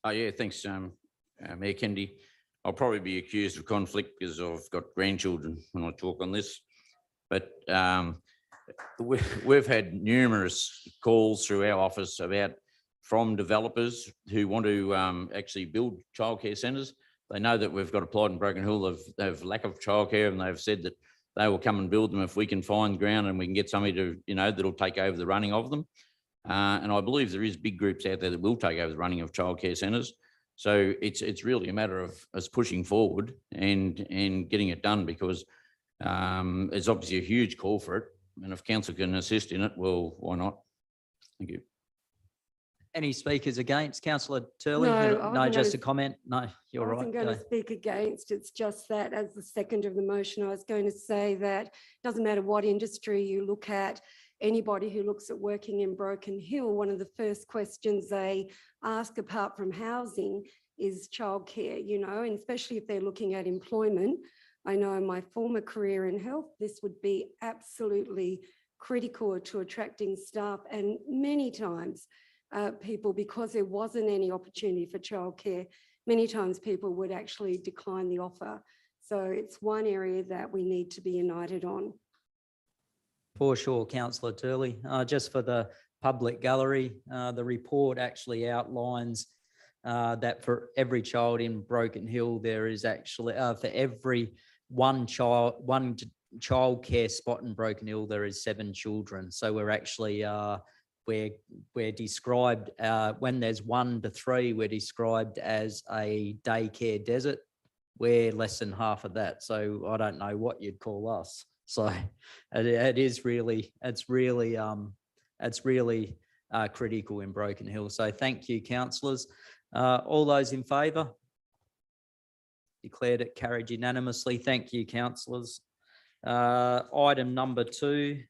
Speaker 2: Oh, yeah, thanks, Mayor Kennedy. I'll probably be accused of conflict because I've got grandchildren when I talk on this. But we've had numerous calls through our office from developers who want to actually build childcare centres. They know that we've got applied in Broken Hill. They've lack of childcare, and they've said that they will come and build them if we can find ground and we can get somebody to, that'll take over the running of them. And I believe there is big groups out there that will take over the running of childcare centres. So it's really a matter of us pushing forward and getting it done, because there's obviously a huge call for it. And if council can assist in it, well, why not? Thank you.
Speaker 1: Any speakers against? Councillor Turley?
Speaker 5: No,
Speaker 1: Just a comment? No, you're
Speaker 5: I
Speaker 1: right.
Speaker 5: wasn't going to speak against. It's just that as the second of the motion, I was going to say that it doesn't matter what industry you look at, anybody who looks at working in Broken Hill, one of the first questions they ask, apart from housing, is childcare, and especially if they're looking at employment. I know in my former career in health, this would be absolutely critical to attracting staff, and many times people, because there wasn't any opportunity for childcare, many times people would actually decline the offer. So it's one area that we need to be united on.
Speaker 1: For sure, councillor Turley. Just for the public gallery, the report actually outlines that for every child in Broken Hill, there is actually, for every one childcare spot in Broken Hill, there is 7 children. So we're actually, we're described, when there's 1 to 3, we're described as a daycare desert. We're less than half of that. So I don't know what you'd call us. So it's really critical in Broken Hill. So thank you, councillors. All those in favour? Declared it carried unanimously. Thank you, councillors. Item number 2,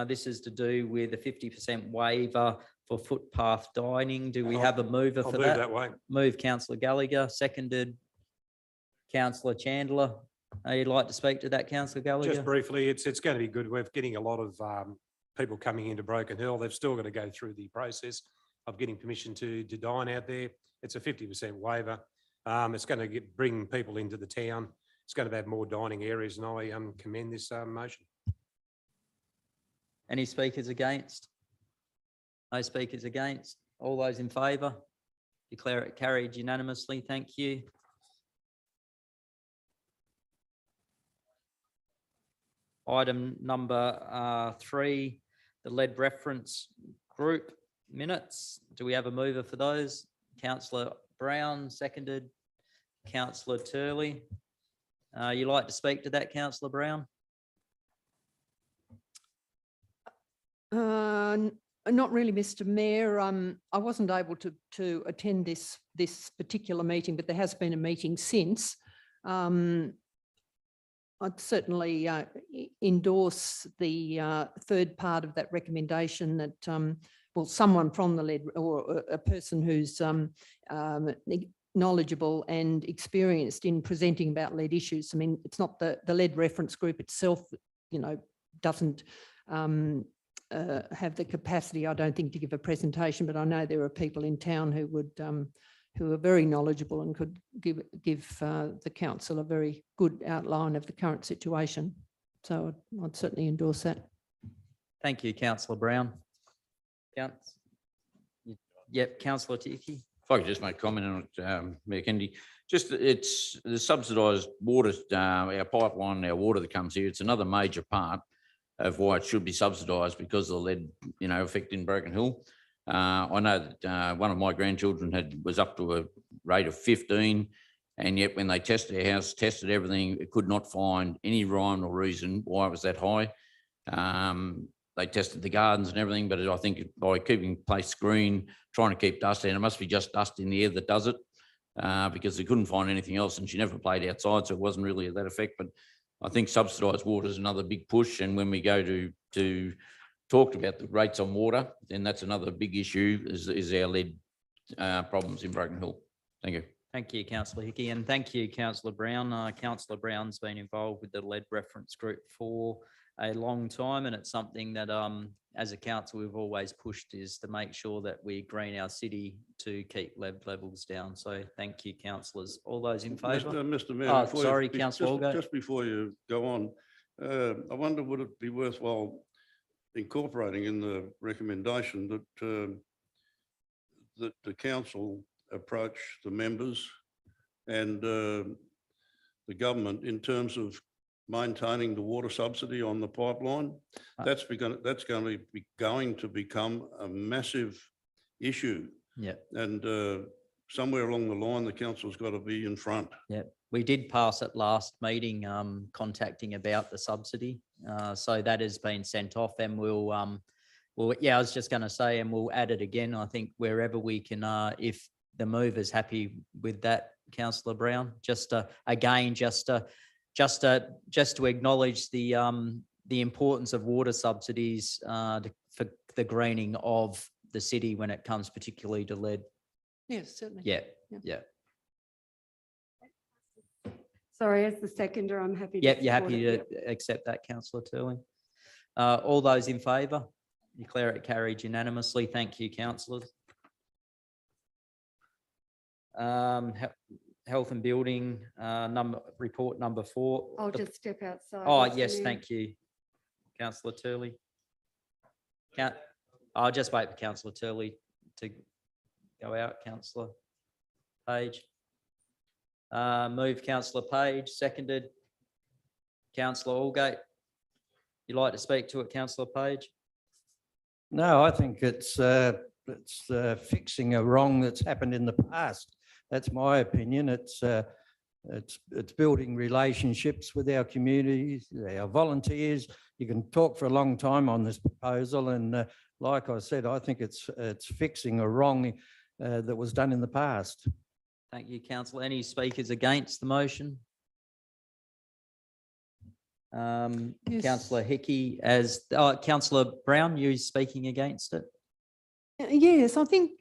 Speaker 1: this is to do with a 50% waiver for footpath dining. Do we have a mover for that?
Speaker 4: I'll move that way.
Speaker 1: Move, councillor Gallagher, seconded councillor Chandler. You'd like to speak to that, councillor Gallagher?
Speaker 4: Just briefly, it's going to be good. We're getting a lot of people coming into Broken Hill. They've still got to go through the process of getting permission to dine out there. It's a 50% waiver. It's going to bring people into the town. It's going to have more dining areas, and I commend this motion.
Speaker 1: Any speakers against? No speakers against. All those in favour? Declare it carried unanimously. Thank you. Item number 3, the lead reference group minutes. Do we have a mover for those? Councillor Brown, seconded. Councillor Turley. You like to speak to that, Councillor Brown?
Speaker 9: Not really, Mr. Mayor. I wasn't able to attend this particular meeting, but there has been a meeting since. I'd certainly endorse the third part of that recommendation that, well, someone from the lead or a person who's knowledgeable and experienced in presenting about lead issues. I mean, it's not the lead reference group itself, doesn't have the capacity, I don't think, to give a presentation, but I know there are people in town who would who are very knowledgeable and could give the council a very good outline of the current situation. So I'd certainly endorse that.
Speaker 1: Thank you, councillor Brown. Yep, councillor Ticky.
Speaker 2: If I could just make a comment on it, Mayor Kennedy, just it's the subsidised water, our pipeline, our water that comes here, it's another major part of why it should be subsidised because of the lead, effect in Broken Hill. I know that one of my grandchildren was up to a rate of 15, and yet when they tested our house, tested everything, it could not find any rhyme or reason why it was that high. They tested the gardens and everything, but I think by keeping place green, trying to keep dust, and it must be just dust in the air that does it, because they couldn't find anything else, and she never played outside, so it wasn't really that effect. But I think subsidised water is another big push, and when we go to talk about the rates on water, then that's another big issue is our lead problems in Broken Hill. Thank you.
Speaker 1: Thank you, councillor Hickey, and thank you, councillor Brown. Councillor Brown's been involved with the lead reference group for a long time, and it's something that as a council we've always pushed, is to make sure that we green our city to keep lead levels down. So thank you, councillors. All those in favour?
Speaker 6: Mr. Mayor.
Speaker 1: Oh,
Speaker 6: before
Speaker 1: sorry, councillor Allgate.
Speaker 6: Just before you go on, I wonder, would it be worthwhile incorporating in the recommendation that that the council approach the members and the government in terms of maintaining the water subsidy on the pipeline? That's going to become a massive issue.
Speaker 1: Yeah.
Speaker 6: And somewhere along the line, the council's got to be in front.
Speaker 1: Yeah, we did pass it last meeting, contacting about the subsidy. So that has been sent off, and we'll, yeah, I was just going to say, and we'll add it again. I think wherever we can, if the mover's happy with that, councillor Brown, again, just to acknowledge the importance of water subsidies for the greening of the city when it comes particularly to lead.
Speaker 9: Yes, certainly.
Speaker 1: Yeah.
Speaker 5: Sorry, as the seconder, I'm happy.
Speaker 1: Yep, you're
Speaker 5: support
Speaker 1: happy
Speaker 5: it,
Speaker 1: to accept that, councillor Turling. All those in favour? Declare it carried unanimously. Thank you, councillors. Health and building report number 4.
Speaker 5: I'll just step outside.
Speaker 1: Oh,
Speaker 5: Mr.
Speaker 1: yes,
Speaker 5: Mayor.
Speaker 1: thank you, councillor Turley. I'll just wait for councillor Turley to go out. Councillor Page. Move councillor Page, seconded. Councillor Allgate. You'd like to speak to it, councillor Page?
Speaker 7: No, I think it's fixing a wrong that's happened in the past. That's my opinion. It's building relationships with our communities, our volunteers. You can talk for a long time on this proposal, and like I said, I think it's fixing a wrong that was done in the past.
Speaker 1: Thank you, councillor. Any speakers against the motion?
Speaker 9: Yes.
Speaker 1: Councillor Hickey, councillor Brown, you speaking against it?
Speaker 9: Yes, I think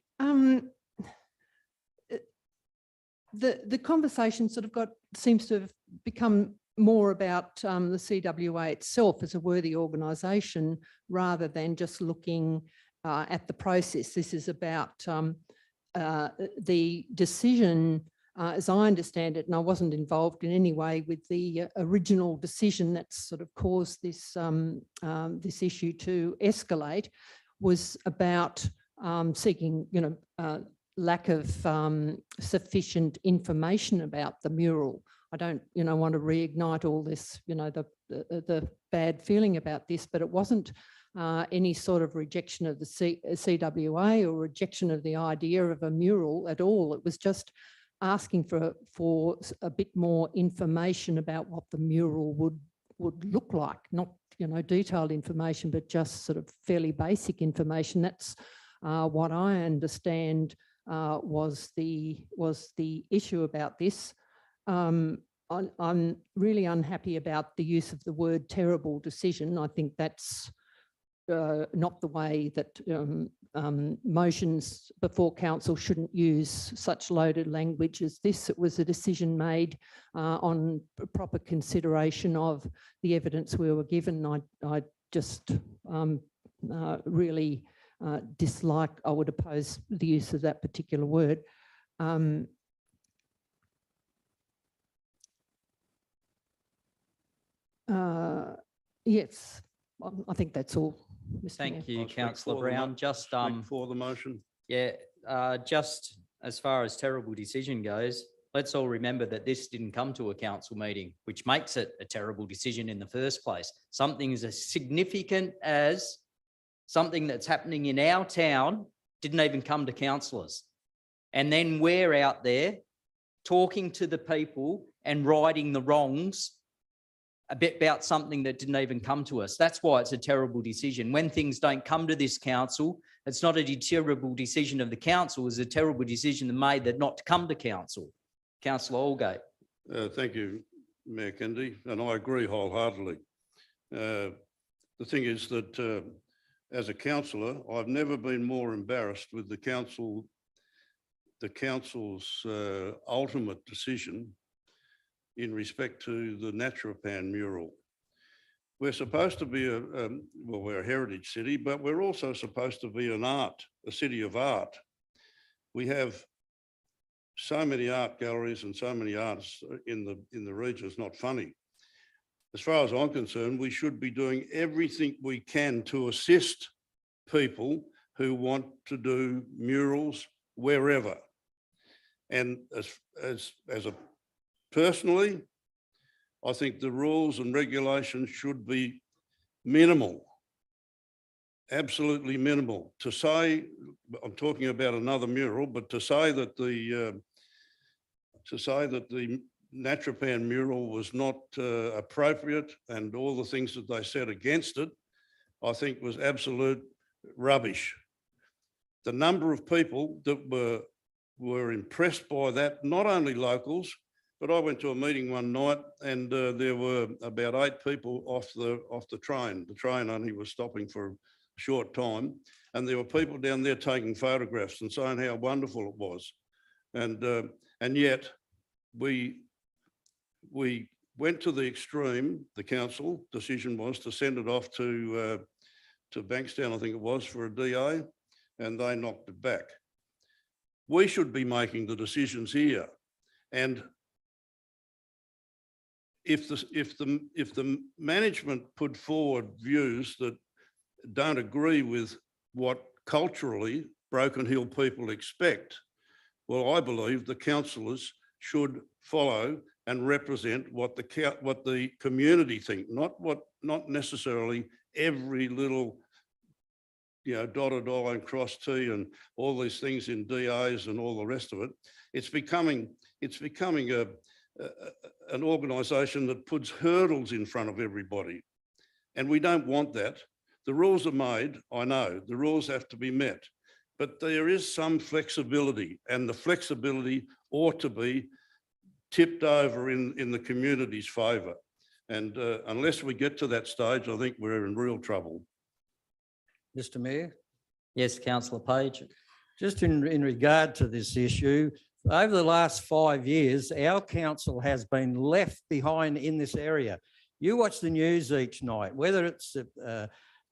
Speaker 9: the conversation sort of seems to have become more about the CWA itself as a worthy organisation rather than just looking at the process. This is about the decision, as I understand it, and I wasn't involved in any way with the original decision that sort of caused this this issue to escalate, was about seeking, lack of sufficient information about the mural. I don't, want to reignite all this, the bad feeling about this, but it wasn't any sort of rejection of the CWA or rejection of the idea of a mural at all. It was just asking for a bit more information about what the mural would look like, not, detailed information, but just sort of fairly basic information. That's what I understand was the issue about this. I'm really unhappy about the use of the word terrible decision. I think that's not the way that motions before council shouldn't use such loaded language as this. It was a decision made on proper consideration of the evidence we were given. I just really dislike, I would oppose the use of that particular word. Yes, I think that's all, Mr. Mayor.
Speaker 1: Thank you,
Speaker 6: I'll speak
Speaker 1: councillor
Speaker 6: for the mo-
Speaker 1: Brown. Just,
Speaker 6: Speak for the motion.
Speaker 1: yeah, just as far as terrible decision goes, let's all remember that this didn't come to a council meeting, which makes it a terrible decision in the first place. Something as significant as something that's happening in our town didn't even come to councillors. And then we're out there talking to the people and righting the wrongs a bit about something that didn't even come to us. That's why it's a terrible decision. When things don't come to this council, it's not a terrible decision of the council, it's a terrible decision made that not to come to council. Councillor Allgate.
Speaker 6: Thank you, Mayor Kennedy, and I agree wholeheartedly. The thing is that as a councillor, I've never been more embarrassed with the council's ultimate decision in respect to the Naturopan mural. We're supposed to be well, we're a heritage city, but we're also supposed to be a city of art. We have so many art galleries and so many artists in the region. It's not funny. As far as I'm concerned, we should be doing everything we can to assist people who want to do murals wherever. And personally, I think the rules and regulations should be minimal, absolutely minimal. To say, I'm talking about another mural, but to say that the Naturopan mural was not appropriate and all the things that they said against it, I think was absolute rubbish. The number of people that were impressed by that, not only locals, but I went to a meeting one night and there were about 8 people off the train. The train only was stopping for a short time, and there were people down there taking photographs and saying how wonderful it was. And yet we went to the extreme. The council decision was to send it off to Bankstown, I think it was, for a DA, and they knocked it back. We should be making the decisions here. And if the management put forward views that don't agree with what culturally Broken Hill people expect, well, I believe the councillors should follow and represent what the community think, not necessarily every little, dotted I and cross T and all these things in DAs and all the rest of it. It's becoming an organisation that puts hurdles in front of everybody. And we don't want that. The rules are made, I know, the rules have to be met, but there is some flexibility, and the flexibility ought to be tipped over in the community's favour. And unless we get to that stage, I think we're in real trouble.
Speaker 7: Mr. Mayor,
Speaker 1: Yes, councillor Page.
Speaker 7: just in regard to this issue, over the last 5 years, our council has been left behind in this area. You watch the news each night, whether it's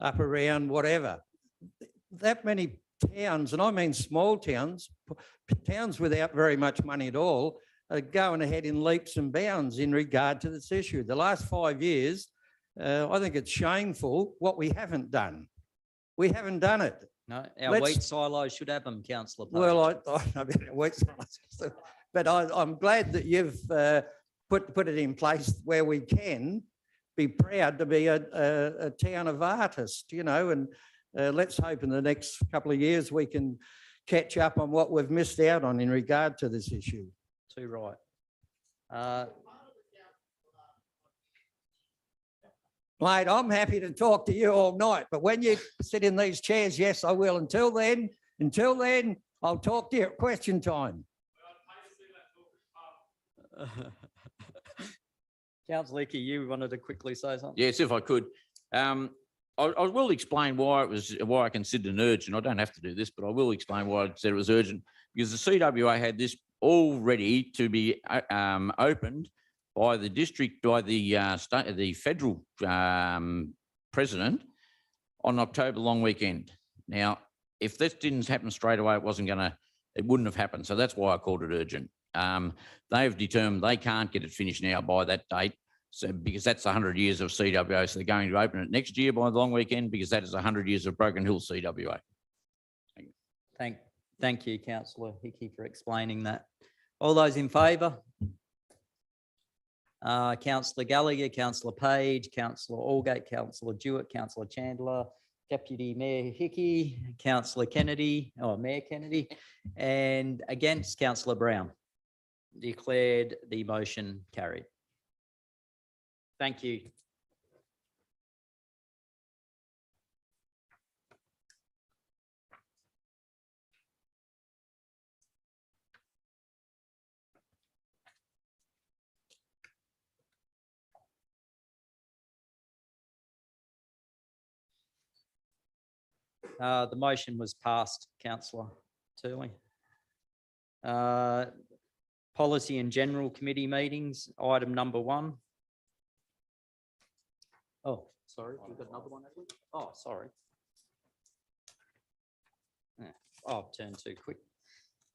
Speaker 7: up around whatever. That many towns, and I mean small towns, towns without very much money at all, are going ahead in leaps and bounds in regard to this issue. The last 5 years, I think it's shameful what we haven't done. We haven't done it.
Speaker 1: No, our
Speaker 7: Let's-
Speaker 1: wheat silos should have them, councillor Page.
Speaker 7: Well, I know about wheat silos, but I'm glad that you've put it in place where we can be proud to be a town of artists, and let's hope in the next couple of years we can catch up on what we've missed out on in regard to this issue.
Speaker 1: Too right.
Speaker 7: Mate, I'm happy to talk to you all night, but when you sit in these chairs, yes, I will. Until then, I'll talk to you at question time.
Speaker 1: Councillor Icky, you wanted to quickly say something?
Speaker 2: Yes, if I could. I will explain why I considered it urgent. I don't have to do this, but I will explain why I said it was urgent, because the CWA had this all ready to be opened by the the federal president on October long weekend. Now, if this didn't happen straight away, it wouldn't have happened. So that's why I called it urgent. They've determined they can't get it finished now by that date. So because that's 100 years of CWA, so they're going to open it next year by the long weekend, because that is 100 years of Broken Hill CWA.
Speaker 1: Thank you, councillor Hickey, for explaining that. All those in favour? Councillor Gallagher, councillor Page, councillor Allgate, councillor Jewett, councillor Chandler, Deputy Mayor Hickey, councillor Kennedy, or Mayor Kennedy, and against councillor Brown. Declared the motion carried. Thank you. The motion was passed, councillor Turley. Policy and General Committee meetings, item number 1. Oh, sorry, we've got another one, have we? Oh, sorry. Yeah, oh, I've turned too quick.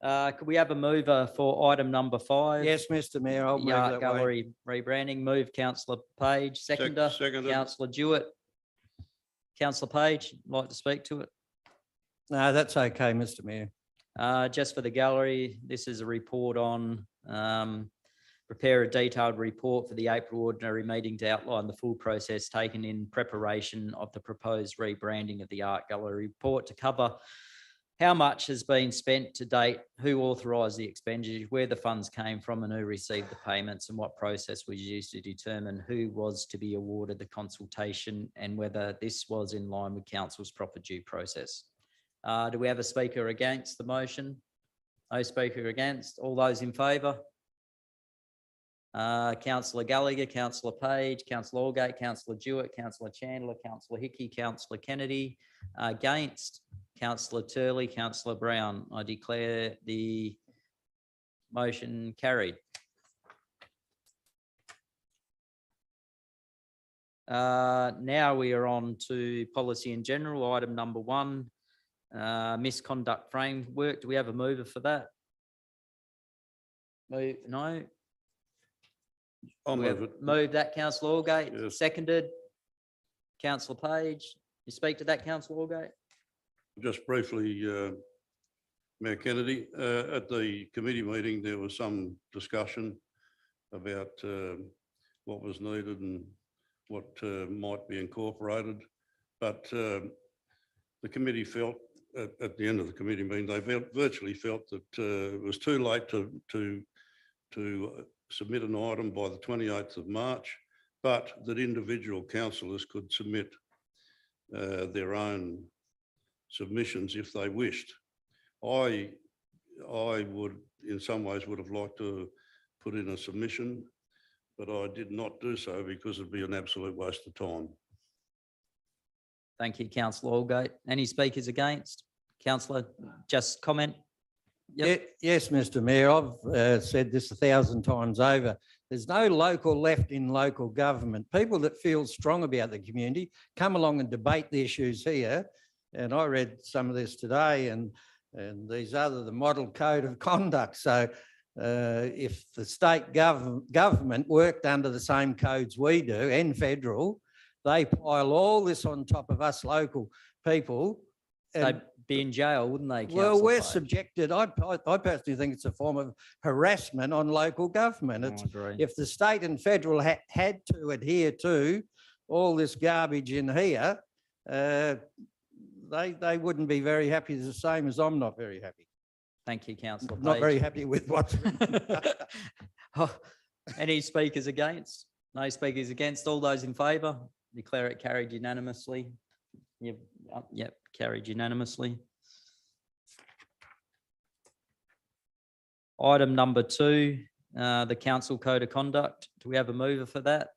Speaker 1: Could we have a mover for item number 5?
Speaker 7: Yes, Mr Mayor, I'll move
Speaker 1: Art
Speaker 7: that way.
Speaker 1: Gallery rebranding. Move councillor Page, seconder.
Speaker 6: Seconded.
Speaker 1: Councillor Jewett. Councillor Page, like to speak to it?
Speaker 7: No, that's okay, Mr Mayor.
Speaker 1: Just for the gallery, this is a report on prepare a detailed report for the April ordinary meeting to outline the full process taken in preparation of the proposed rebranding of the art gallery. Report to cover how much has been spent to date, who authorised the expenditure, where the funds came from and who received the payments, and what process was used to determine who was to be awarded the consultation and whether this was in line with council's proper due process. Do we have a speaker against the motion? No speaker against. All those in favour? Councillor Gallagher, Councillor Page, Councillor Allgate, Councillor Jewett, Councillor Chandler, Councillor Hickey, Councillor Kennedy. Against, Councillor Turley, Councillor Brown. I declare the motion carried. Now we are on to policy in general, item number 1. Misconduct framework. Do we have a mover for that? No.
Speaker 6: I'll
Speaker 1: We have
Speaker 6: move it.
Speaker 1: moved that, councillor Allgate.
Speaker 6: Yes.
Speaker 1: Seconded. Councillor Page. You speak to that, councillor Allgate?
Speaker 6: Just briefly, Mayor Kennedy, at the committee meeting, there was some discussion about what was needed and what might be incorporated. But the committee felt, at the end of the committee meeting, they virtually felt that it was too late to submit an item by the 28th of March, but that individual councillors could submit their own submissions if they wished. I would, in some ways, would have liked to put in a submission, but I did not do so because it'd be an absolute waste of time.
Speaker 1: Thank you, councillor Allgate. Any speakers against? Councillor, just comment. Yep.
Speaker 7: Yes, Mr Mayor, I've said this 1,000 times over. There's no local left in local government. People that feel strong about the community come along and debate the issues here. And I read some of this today, and these other, the model code of conduct. So if the state government worked under the same codes we do and federal, they pile all this on top of us local people.
Speaker 1: They'd be in jail, wouldn't they?
Speaker 7: Well, we're
Speaker 1: Page?
Speaker 7: subjected, I personally think it's a form of harassment on local government. It's,
Speaker 1: agree.
Speaker 7: if the state and federal had to adhere to all this garbage in here, they wouldn't be very happy. It's the same as I'm not very happy.
Speaker 1: Thank you, councillor
Speaker 7: Not
Speaker 1: Page.
Speaker 7: very happy with what's
Speaker 1: Oh, any speakers against? No speakers against. All those in favour? Declare it carried unanimously. Yep, carried unanimously. Item number 2, the council code of conduct. Do we have a mover for that?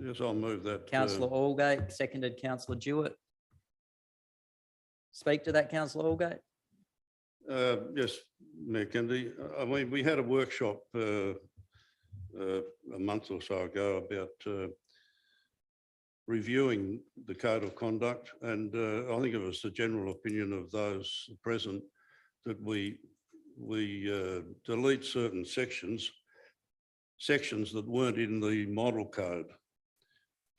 Speaker 6: Yes, I'll move that.
Speaker 1: Councillor Allgate, seconded Councillor Jewett. Speak to that, Councillor Allgate.
Speaker 6: Yes, Mayor Kennedy. I mean, we had a workshop a month or so ago about reviewing the code of conduct, and I think it was the general opinion of those present that we delete certain sections that weren't in the model code.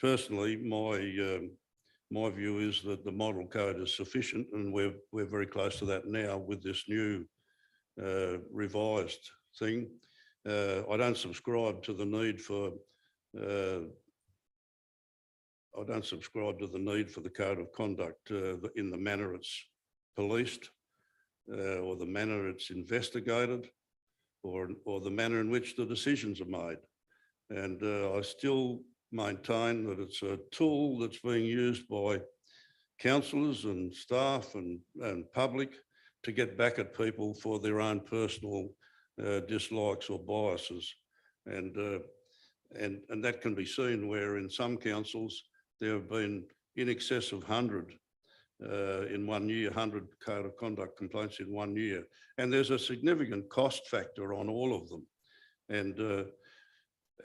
Speaker 6: Personally, my view is that the model code is sufficient, and we're very close to that now with this new revised thing. I don't subscribe to the need for the code of conduct in the manner it's policed, or the manner it's investigated, or the manner in which the decisions are made. And I still maintain that it's a tool that's being used by councillors and staff and public to get back at people for their own personal dislikes or biases. And that can be seen where in some councils there have been in excess of 100 in 1 year, 100 code of conduct complaints in 1 year. And there's a significant cost factor on all of them. And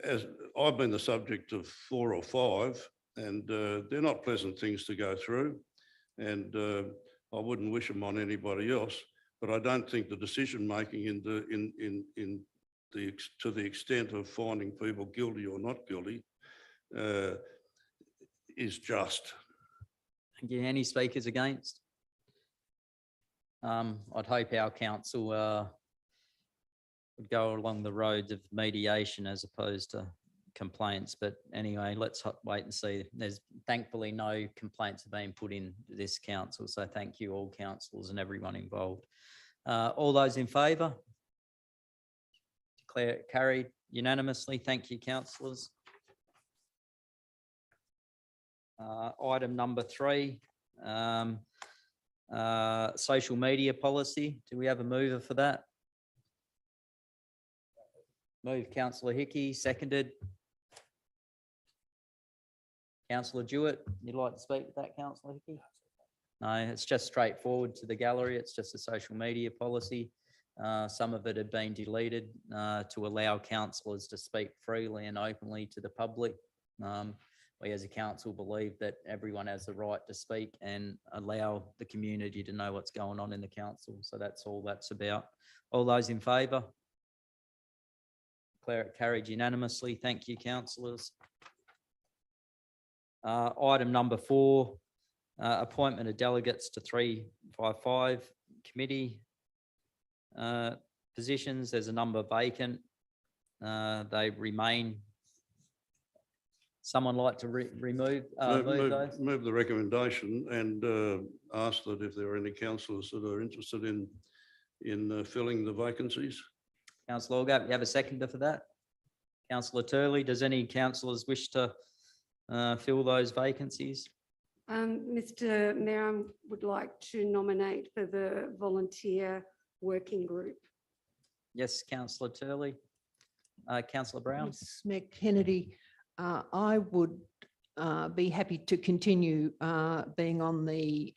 Speaker 6: as I've been the subject of 4 or 5, and they're not pleasant things to go through. And I wouldn't wish them on anybody else, but I don't think the decision making to the extent of finding people guilty or not guilty is just.
Speaker 1: Thank you. Any speakers against? I'd hope our council would go along the roads of mediation as opposed to complaints. But anyway, let's wait and see. There's thankfully no complaints have been put in this council. So thank you all councillors and everyone involved. All those in favour? Declare it carried unanimously. Thank you, councillors. Item number 3, social media policy. Do we have a mover for that? Move Councillor Hickey, seconded. Councillor Jewett, you'd like to speak to that, Councillor Hickey? No, it's just straightforward to the gallery. It's just a social media policy. Some of it had been deleted to allow councillors to speak freely and openly to the public. We as a council believe that everyone has the right to speak and allow the community to know what's going on in the council. So that's all that's about. All those in favour? Declare it carried unanimously. Thank you, councillors. Item number 4, appointment of delegates to 355 committee positions. There's a number vacant. They remain. Someone like to move those?
Speaker 6: Move the recommendation and ask that if there are any councillors that are interested in filling the vacancies.
Speaker 1: Councillor Allgate, you have a seconder for that? Councillor Turley, does any councillors wish to fill those vacancies?
Speaker 5: Mr. Mayor, I would like to nominate for the volunteer working group.
Speaker 1: Yes, Councillor Turley. Councillor Brown?
Speaker 9: Yes, Mayor Kennedy, I would be happy to continue being on the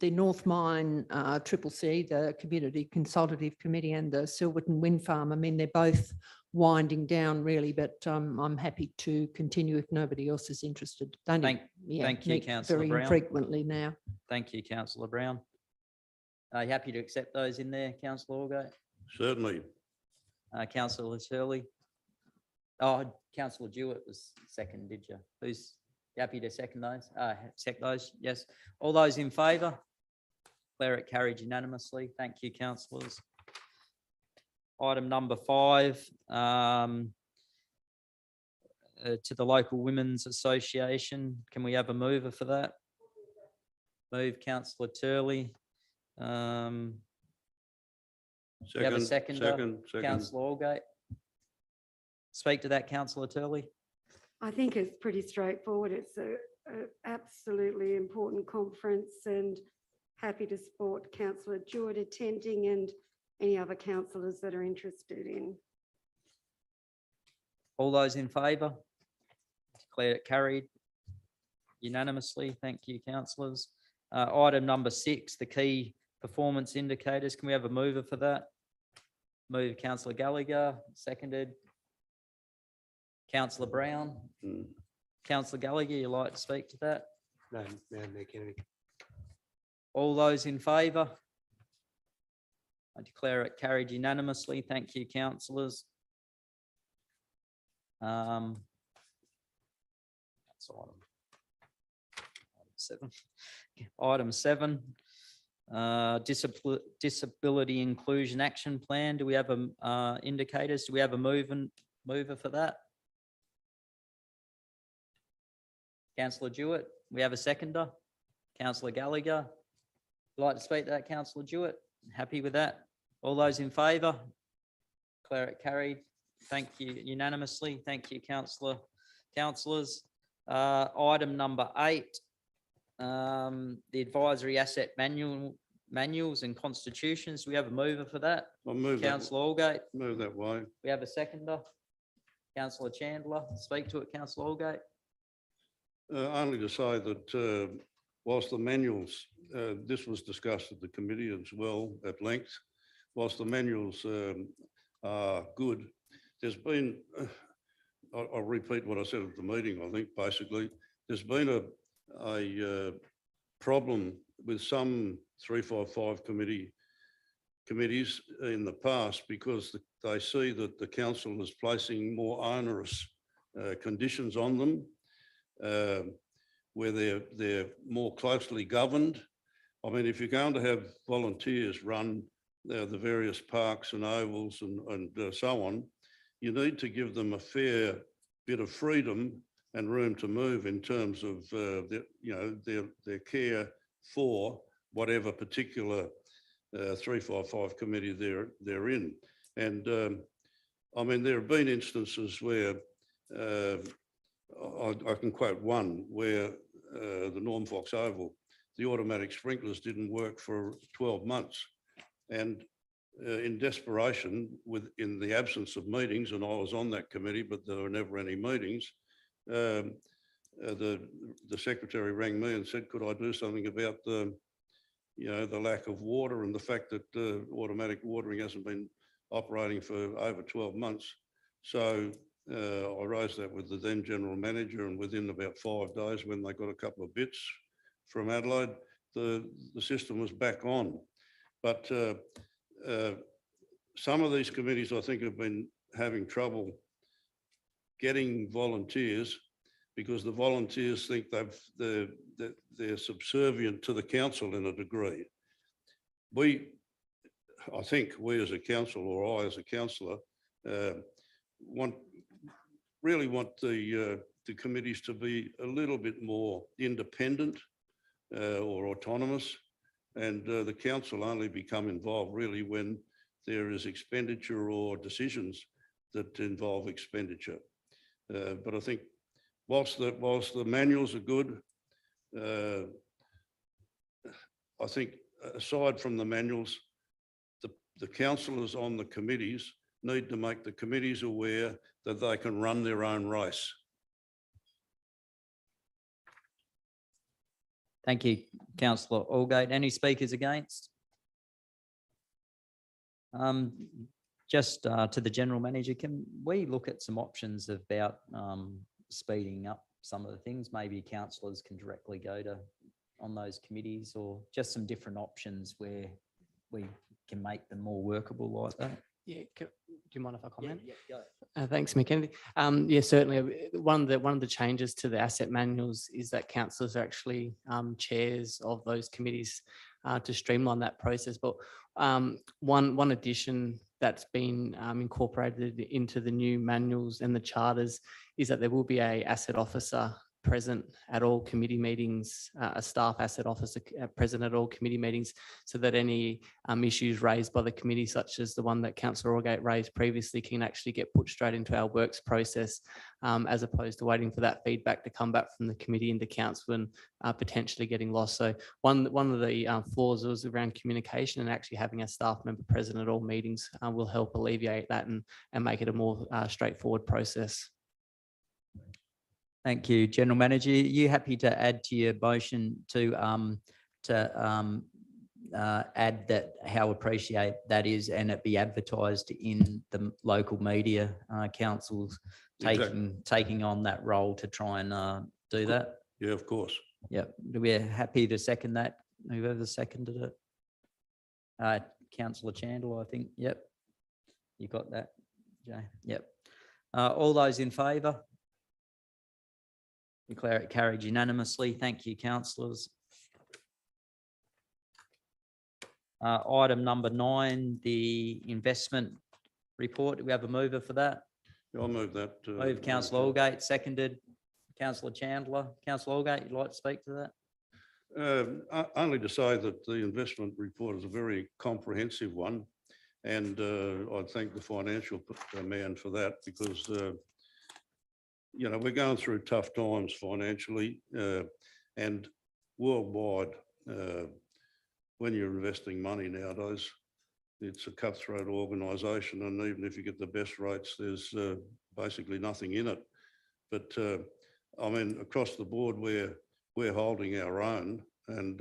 Speaker 9: North Mine CCC, the Community Consultative Committee, and the Silverton Wind Farm. I mean, they're both winding down really, but I'm happy to continue if nobody else is interested.
Speaker 1: Thank you, Councillor
Speaker 9: very
Speaker 1: Brown.
Speaker 9: infrequently now.
Speaker 1: Thank you, Councillor Brown. Are you happy to accept those in there, Councillor Allgate?
Speaker 6: Certainly.
Speaker 1: Councillor Turley? Oh, Councillor Jewett was second, did you? Who's happy to second those? Second those, yes. All those in favour? Declare it carried unanimously. Thank you, councillors. Item number 5, to the local Women's Association. Can we have a mover for that? Move Councillor Turley. We have a seconder. Councillor Allgate. Speak to that, Councillor Turley.
Speaker 5: I think it's pretty straightforward. It's a absolutely important conference, and happy to support Councillor Jewett attending and any other councillors that are interested in.
Speaker 1: All those in favour? declare it carried unanimously. Thank you, councillors. Item number 6, the key performance indicators. Can we have a mover for that? Move councillor Gallagher, seconded. Councillor Brown.
Speaker 6: Mm.
Speaker 1: Councillor Gallagher, you like to speak to that?
Speaker 4: No, Mayor Kennedy.
Speaker 1: All those in favour? I declare it carried unanimously. Thank you, councillors. That's item 7. Item 7, disability inclusion action plan. Do we have a indicators? Do we have a mover for that? Councillor Jewett, we have a seconder. Councillor Gallagher, would like to speak to that, Councillor Jewett? Happy with that? All those in favour? Declare it carried. Thank you unanimously. Thank you, councillors. Item number 8, the advisory asset manuals and constitutions. Do we have a mover for that?
Speaker 6: I'll move that,
Speaker 1: Councillor Allgate,
Speaker 6: move that way.
Speaker 1: we have a seconder. Councillor Chandler, speak to it, Councillor Allgate.
Speaker 6: Only to say that whilst the manuals, this was discussed at the committee as well at length, whilst the manuals are good, there's been, I'll repeat what I said at the meeting, I think, basically, there's been a problem with some 355 committees in the past because they see that the council is placing more onerous conditions on them, where they're more closely governed. I mean, if you're going to have volunteers run the various parks and ovals and so on, you need to give them a fair bit of freedom and room to move in terms of their care for whatever particular 355 committee they're in. And I mean, there have been instances where I can quote one where the Norm Fox Oval, the automatic sprinklers didn't work for 12 months. And in desperation, in the absence of meetings, and I was on that committee, but there were never any meetings, the secretary rang me and said, could I do something about the lack of water and the fact that automatic watering hasn't been operating for over 12 months. So I raised that with the then general manager, and within about 5 days, when they got a couple of bits from Adelaide, the system was back on. But some of these committees, I think, have been having trouble getting volunteers because the volunteers think they're subservient to the council in a degree. I think we as a council, or I as a councillor, really want the committees to be a little bit more independent or autonomous, and the council only become involved really when there is expenditure or decisions that involve expenditure. But I think whilst the manuals are good, I think aside from the manuals, the councillors on the committees need to make the committees aware that they can run their own race.
Speaker 1: Thank you, councillor Allgate. Any speakers against? Just to the general manager, can we look at some options about speeding up some of the things? Maybe councillors can directly go on those committees, or just some different options where we can make them more workable like that.
Speaker 8: Yeah, do you mind if I comment?
Speaker 1: Yeah, go.
Speaker 8: Thanks, Mayor Kennedy. Yeah, certainly. One of the changes to the asset manuals is that councillors are actually chairs of those committees to streamline that process. But one addition that's been incorporated into the new manuals and the charters is that there will be an asset officer present at all committee meetings, a staff asset officer present at all committee meetings, so that any issues raised by the committee, such as the one that Councillor Allgate raised previously, can actually get put straight into our works process, as opposed to waiting for that feedback to come back from the committee into council and potentially getting lost. So one of the flaws was around communication, and actually having a staff member present at all meetings will help alleviate that and make it a more straightforward process.
Speaker 1: Thank you, General Manager. You happy to add to your motion to add that how appreciate that is and it be advertised in the local media, councils
Speaker 6: Exactly.
Speaker 1: taking on that role to try and do that?
Speaker 6: Yeah, of course.
Speaker 1: Yep. We're happy to second that. Whoever seconded it. Councillor Chandler, I think. Yep. You got that, Jay? Yep. All those in favour? Declare it carried unanimously. Thank you, councillors. Item number 9, the investment report. Do we have a mover for that?
Speaker 6: I'll move that.
Speaker 1: Move councillor Allgate, seconded. Councillor Chandler. Councillor Allgate, you'd like to speak to that?
Speaker 6: Only to say that the investment report is a very comprehensive one. And I thank the financial man for that because, you know, we're going through tough times financially and worldwide. When you're investing money nowadays, it's a cutthroat organisation, and even if you get the best rates, there's basically nothing in it. But I mean, across the board, we're holding our own. And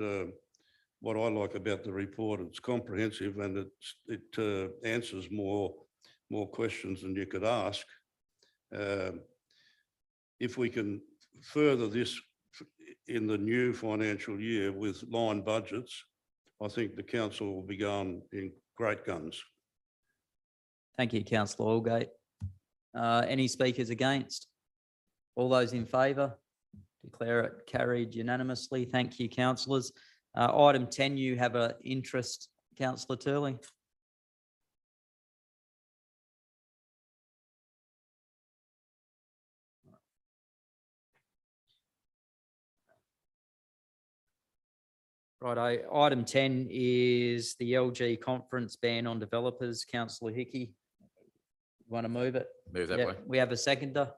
Speaker 6: what I like about the report, it's comprehensive and it answers more questions than you could ask. If we can further this in the new financial year with line budgets, I think the council will be going in great guns.
Speaker 1: Thank you, councillor Allgate. Any speakers against? All those in favour? Declare it carried unanimously. Thank you, councillors. Item 10, you have an interest, councillor Turley. Right, item 10 is the LG conference ban on developers. Councillor Hickey, want to move it?
Speaker 2: Move that
Speaker 1: Yep,
Speaker 2: way.
Speaker 1: we have a seconder.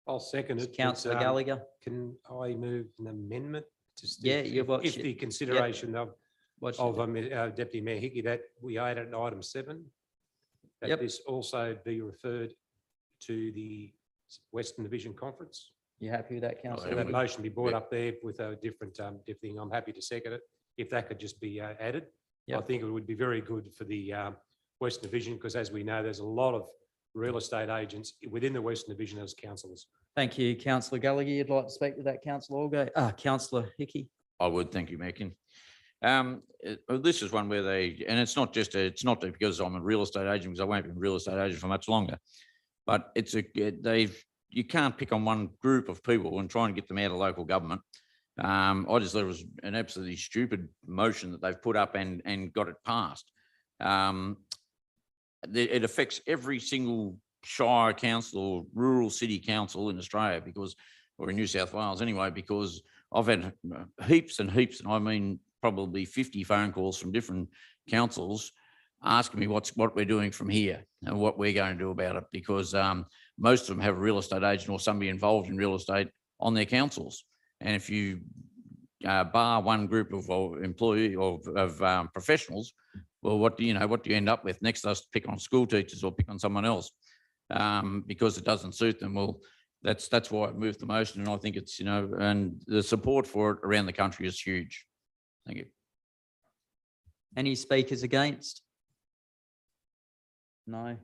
Speaker 4: I'll second it.
Speaker 1: Councillor
Speaker 4: but,
Speaker 1: Gallagher.
Speaker 4: Can I move an amendment? Just
Speaker 1: Yeah,
Speaker 4: if-
Speaker 1: you've got-
Speaker 4: If the consideration of
Speaker 1: What's
Speaker 4: Deputy Mayor Hickey, that we added item 7, that
Speaker 1: Yep.
Speaker 4: this also be referred to the Western Division Conference.
Speaker 1: you happy with that,
Speaker 4: So
Speaker 1: councillor?
Speaker 4: that motion be brought
Speaker 2: Yeah.
Speaker 4: up there with a different thing. I'm happy to second it. If that could just be added. I
Speaker 1: Yep.
Speaker 4: think it would be very good for the Western Division because as we know, there's a lot of real estate agents within the Western Division as councillors.
Speaker 1: Thank you, councillor Gallagher. You'd like to speak to that, councillor Allgate? Councillor Hickey.
Speaker 2: I would, thank you, Mekin. This is one where and it's not because I'm a real estate agent, because I won't be a real estate agent for much longer, but you can't pick on one group of people and try and get them out of local government. I just thought it was an absolutely stupid motion that they've put up and got it passed. It affects every single shire council or rural city council in Australia or in New South Wales anyway, because I've had heaps and heaps, and I mean probably 50 phone calls from different councils asking me what we're doing from here and what we're going to do about it, because most of them have a real estate agent or somebody involved in real estate on their councils. And if you bar one group of employee of professionals, well, what do you end up with? Next, us pick on school teachers or pick on someone else because it doesn't suit them. Well, that's why I moved the motion, and I think it's, and the support for it around the country is huge. Thank you.
Speaker 1: Any speakers against? No.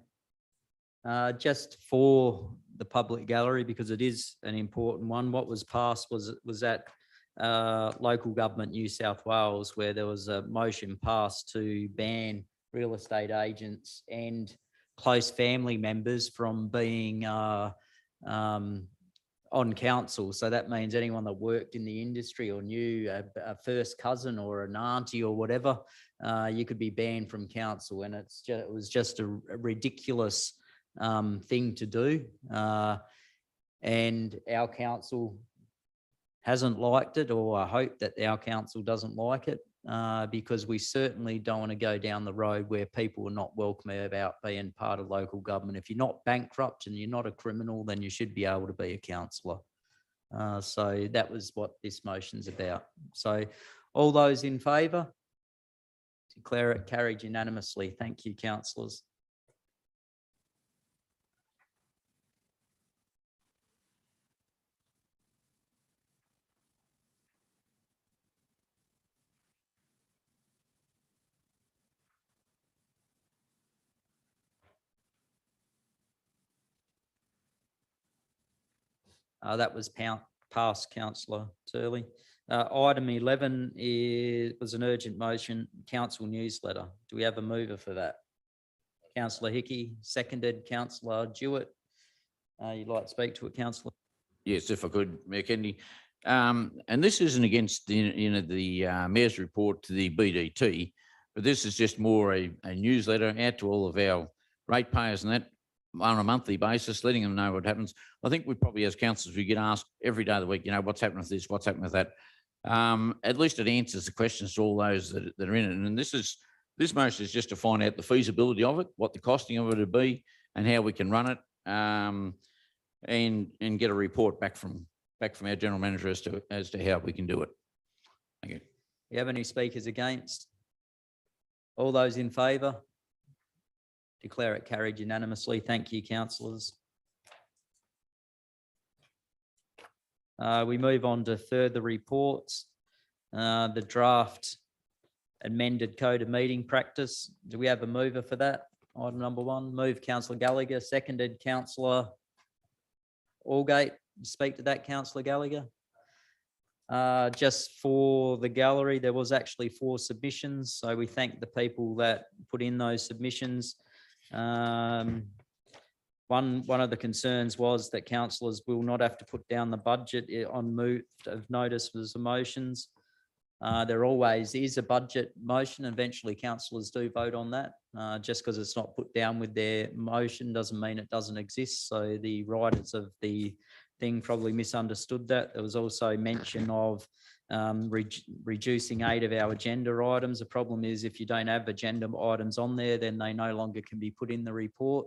Speaker 1: Just for the public gallery, because it is an important one, what was passed was that local government New South Wales, where there was a motion passed to ban real estate agents and close family members from being on council. So that means anyone that worked in the industry or knew a first cousin or an auntie or whatever, you could be banned from council. And it was just a ridiculous thing to do. And our council hasn't liked it, or I hope that our council doesn't like it, because we certainly don't want to go down the road where people are not welcome about being part of local government. If you're not bankrupt and you're not a criminal, then you should be able to be a councillor. So that was what this motion's about. So all those in favour? Declare it carried unanimously. Thank you, councillors. That was passed, councillor Turley. Item 11 was an urgent motion, council newsletter. Do we have a mover for that? Councillor Hickey, seconded. Councillor Jewett. You'd like to speak to it, councillor?
Speaker 2: Yes, if I could, Mayor Kennedy. And this isn't against the mayor's report to the BDT, but this is just more a newsletter out to all of our ratepayers and that on a monthly basis, letting them know what happens. I think we probably, as councillors, we get asked every day of the week, what's happening with this, what's happening with that. At least it answers the questions to all those that are in it. And this motion is just to find out the feasibility of it, what the costing of it would be, and how we can run it, and get a report back from our general manager as to how we can do it. Thank you.
Speaker 1: You have any speakers against? All those in favour? Declare it carried unanimously. Thank you, councillors. We move on to further reports. The draft amended code of meeting practice. Do we have a mover for that? Item number 1. Move councillor Gallagher, seconded councillor Allgate. Speak to that, councillor Gallagher. Just for the gallery, there was actually 4 submissions, so we thank the people that put in those submissions. One of the concerns was that councillors will not have to put down the budget on move of notice as motions. There always is a budget motion. Eventually, councillors do vote on that. Just because it's not put down with their motion doesn't mean it doesn't exist. So the writers of the thing probably misunderstood that. There was also mention of reducing 8 of our agenda items. The problem is if you don't have agenda items on there, then they no longer can be put in the report.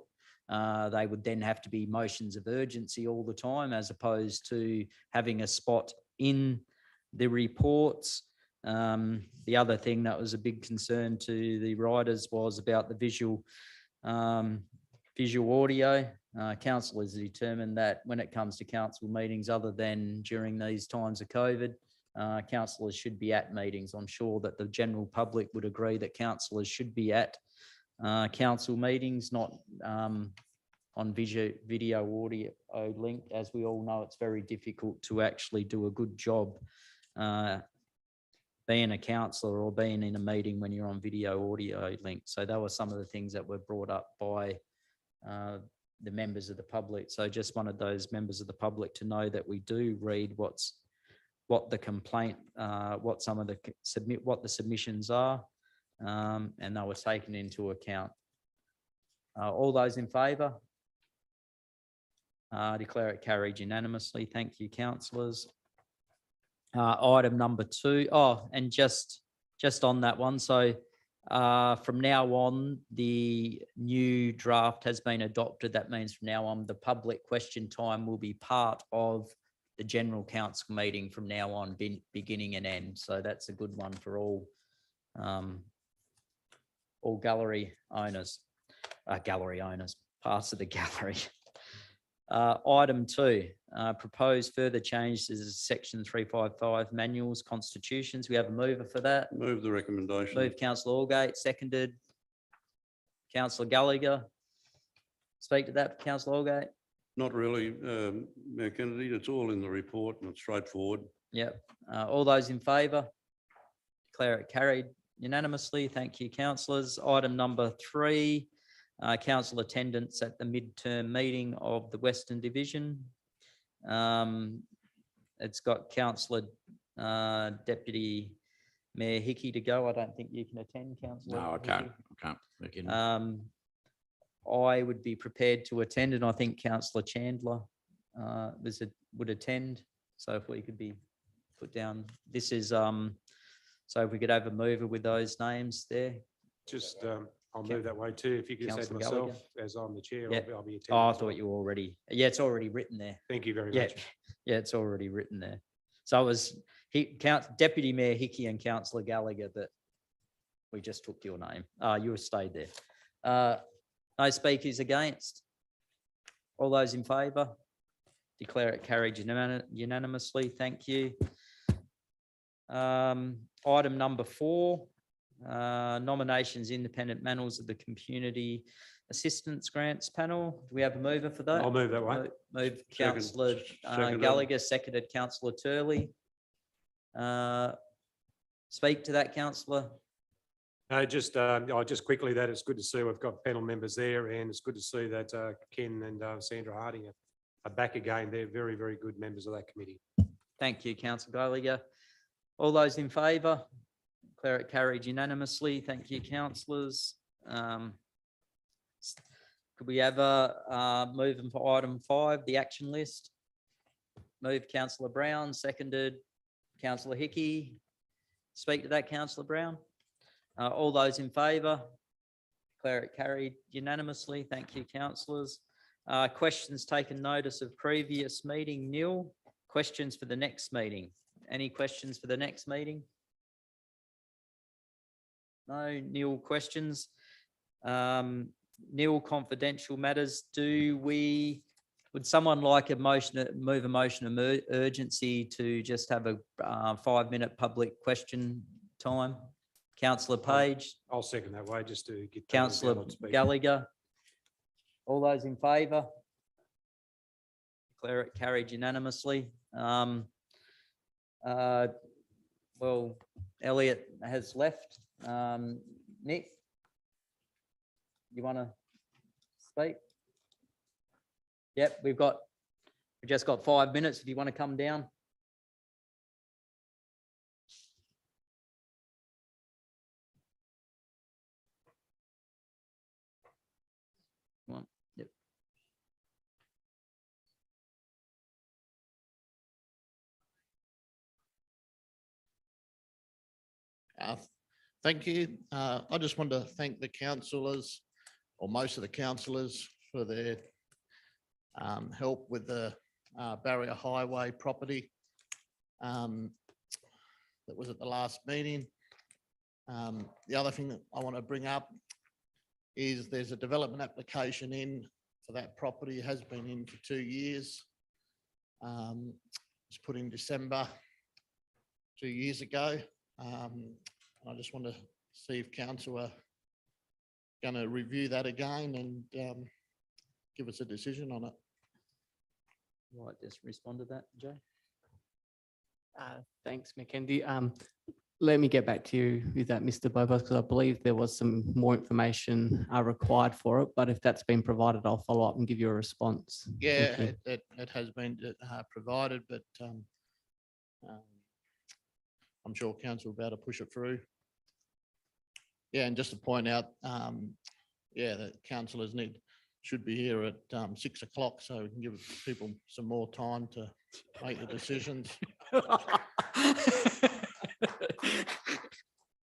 Speaker 1: They would then have to be motions of urgency all the time, as opposed to having a spot in the reports. The other thing that was a big concern to the writers was about the visual audio. Council has determined that when it comes to council meetings, other than during these times of COVID, councillors should be at meetings. I'm sure that the general public would agree that councillors should be at council meetings, not on video audio link. As we all know, it's very difficult to actually do a good job being a councillor or being in a meeting when you're on video audio link. So that were some of the things that were brought up by the members of the public. So just wanted those members of the public to know that we do read what the complaint, what the submissions are, and they were taken into account. All those in favour? Declare it carried unanimously. Thank you, councillors. Item number 2. Oh, and just on that one. So from now on, the new draft has been adopted. That means from now on, the public question time will be part of the general council meeting from now on, beginning and end. So that's a good one for all gallery owners, parts of the gallery. Item 2, propose further changes to section 355 manuals, constitutions. We have a mover for that.
Speaker 6: Move the recommendation.
Speaker 1: Move councillor Allgate, seconded. Councillor Gallagher. Speak to that, councillor Allgate.
Speaker 6: Not really, Mayor Kennedy. It's all in the report and it's straightforward.
Speaker 1: Yep. All those in favour? Declare it carried unanimously. Thank you, councillors. Item number 3. Council attendance at the midterm meeting of the Western Division. It's got Councillor Deputy Mayor Hickey to go. I don't think you can attend, Councillor.
Speaker 2: No, I can't.
Speaker 1: Hickey. I would be prepared to attend, and I think Councillor Chandler would attend. So if we could be put down, this is so if we could have a mover with those names there.
Speaker 4: Just I'll move that way too. If you could say to
Speaker 1: Councillor
Speaker 4: myself,
Speaker 1: Gallagher.
Speaker 4: as I'm the chair,
Speaker 1: Yeah.
Speaker 4: I'll be attending.
Speaker 1: Oh, I
Speaker 4: as
Speaker 1: thought
Speaker 4: well.
Speaker 1: you were already. Yeah, it's already written there.
Speaker 4: Thank you very
Speaker 1: Yeah,
Speaker 4: much.
Speaker 1: yeah, it's already written there. So it was Deputy Mayor Hickey and Councillor Gallagher that we just took your name. You stayed there. No speakers against? All those in favour? Declare it carried unanimously. Thank you. Item number 4. Nominations, independent manuals of the Community Assistance Grants Panel. Do we have a mover for that?
Speaker 4: I'll move that way.
Speaker 1: Move
Speaker 6: Second.
Speaker 1: councillor
Speaker 6: Seconded.
Speaker 1: Gallagher, seconded councillor Turley. Speak to that, councillor.
Speaker 4: Just quickly that it's good to see we've got panel members there, and it's good to see that Ken and Sandra Harding are back again. They're very, very good members of that committee.
Speaker 1: Thank you, councillor Gallagher. All those in favour? Declare it carried unanimously. Thank you, councillors. Could we have a moving for item 5, the action list? Move councillor Brown, seconded councillor Hickey. Speak to that, councillor Brown. All those in favour? Declare it carried unanimously. Thank you, councillors. Questions taken notice of previous meeting, nil. Questions for the next meeting? Any questions for the next meeting? No, nil questions. Nil confidential matters. Would someone like move a motion of urgency to just have a 5-minute public question time? Councillor Page,
Speaker 4: I'll second that way just to get.
Speaker 1: councillor Gallagher. All those in favour? Declare it carried unanimously. Well, Elliot has left. Nick, you want to speak? Yep, we've just got 5 minutes if you want to come down. Come on. Yep.
Speaker 10: Thank you. I just want to thank the councillors, or most of the councillors, for their help with the Barrier Highway property that was at the last meeting. The other thing that I want to bring up is there's a development application in for that property. It has been in for 2 years. It's put in December 2 years ago. I just want to see if council are going to review that again and give us a decision on it.
Speaker 1: Right, just respond to that, Jay.
Speaker 8: Thanks, Mackenzie. Let me get back to you with that, Mr. Bobos, because I believe there was some more information required for it, but if that's been provided, I'll follow up and give you a response.
Speaker 10: Yeah,
Speaker 8: Thank you.
Speaker 10: it has been provided, but I'm sure council will be able to push it through. Yeah, and just to point out, yeah, the councillors should be here at 6 o'clock, so we can give people some more time to make the decisions.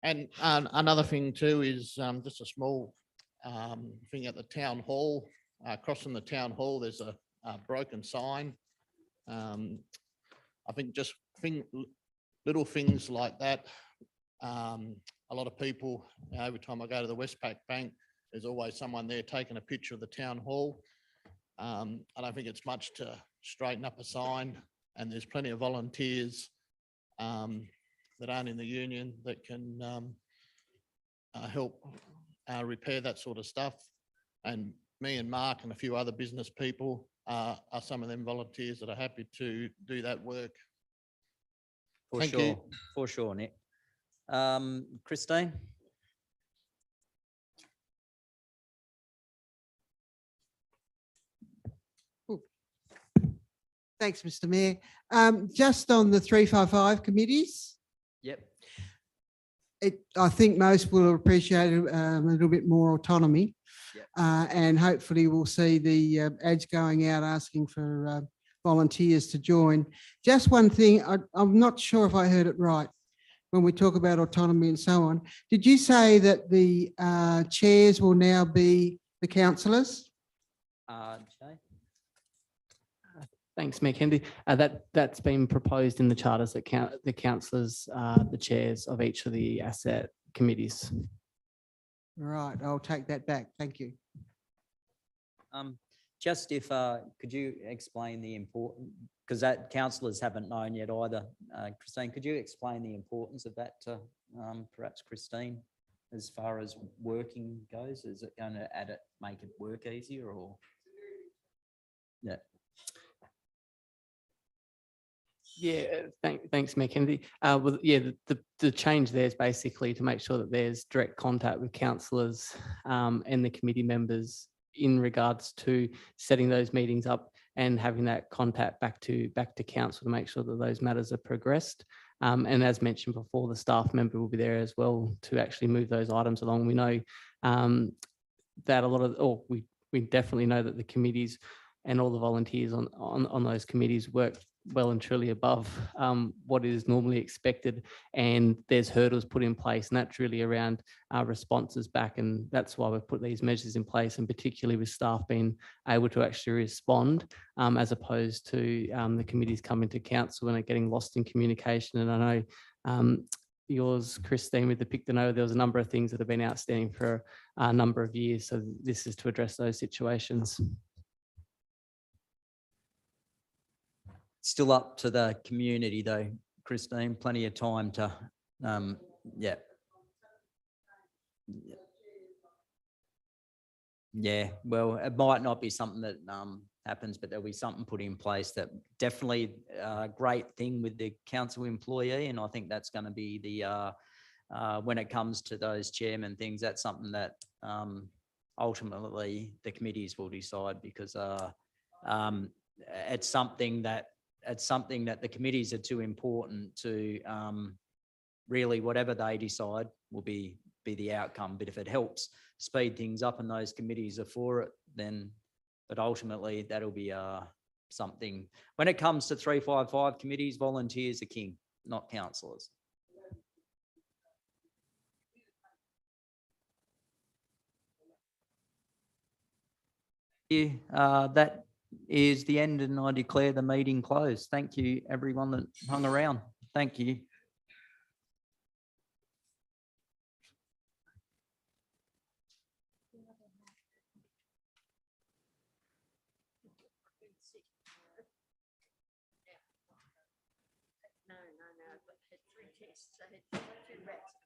Speaker 10: And another thing too is just a small thing at the town hall. Across from the town hall, there's a broken sign. I think just little things like that. A lot of people, every time I go to the Westpac Bank, there's always someone there taking a picture of the town hall. I don't think it's much to straighten up a sign, and there's plenty of volunteers that aren't in the union that can help repair that sort of stuff. And me and Mark and a few other business people are some of them volunteers that are happy to do that work.
Speaker 1: For
Speaker 10: Thank
Speaker 1: sure,
Speaker 10: you.
Speaker 1: for sure, Nick. Christine?
Speaker 11: Thanks, Mr. Mayor. Just on the 355 committees,
Speaker 1: Yep.
Speaker 11: I think most will appreciate a little bit more autonomy.
Speaker 1: Yep.
Speaker 11: And hopefully we'll see the ads going out asking for volunteers to join. Just one thing, I'm not sure if I heard it right when we talk about autonomy and so on. Did you say that the chairs will now be the councillors?
Speaker 1: Jay?
Speaker 8: Thanks, Mackenzie. That's been proposed in the charters that the councillors are the chairs of each of the asset committees.
Speaker 11: Right, I'll take that back. Thank you.
Speaker 1: Just if, could you explain the important, because that councillors haven't known yet either. Christine, could you explain the importance of that to perhaps Christine? as far as working goes? Is it going to make it work easier or? Yeah.
Speaker 8: Yeah, thanks, Mayor Kennedy. Well, yeah, the change there is basically to make sure that there's direct contact with councillors and the committee members in regards to setting those meetings up and having that contact back to council to make sure that those matters are progressed. And as mentioned before, the staff member will be there as well to actually move those items along. We know that a lot of, or we definitely know that the committees and all the volunteers on those committees work well and truly above what is normally expected, and there's hurdles put in place, and that's really around responses back, and that's why we've put these measures in place, and particularly with staff being able to actually respond as opposed to the committees coming to council and are getting lost in communication. And I know yours, Christine, with the Pick the No, there was a number of things that have been outstanding for a number of years, so this is to address those situations.
Speaker 1: Still up to the community though, Christine, plenty of time to, yeah. Yeah, well, it might not be something that happens, but there'll be something put in place that definitely a great thing with the council employee. And I think that's going to be the, when it comes to those chairman things, that's something that ultimately the committees will decide, because it's something that the committees are too important to really, whatever they decide will be the outcome. But if it helps speed things up and those committees are for it, then, but ultimately that'll be something. When it comes to 355 committees, volunteers are king, not councillors. That is the end, and I declare the meeting closed. Thank you, everyone that hung around. Thank you.
Speaker 9: No, I had 3 tests. I had 2 rats.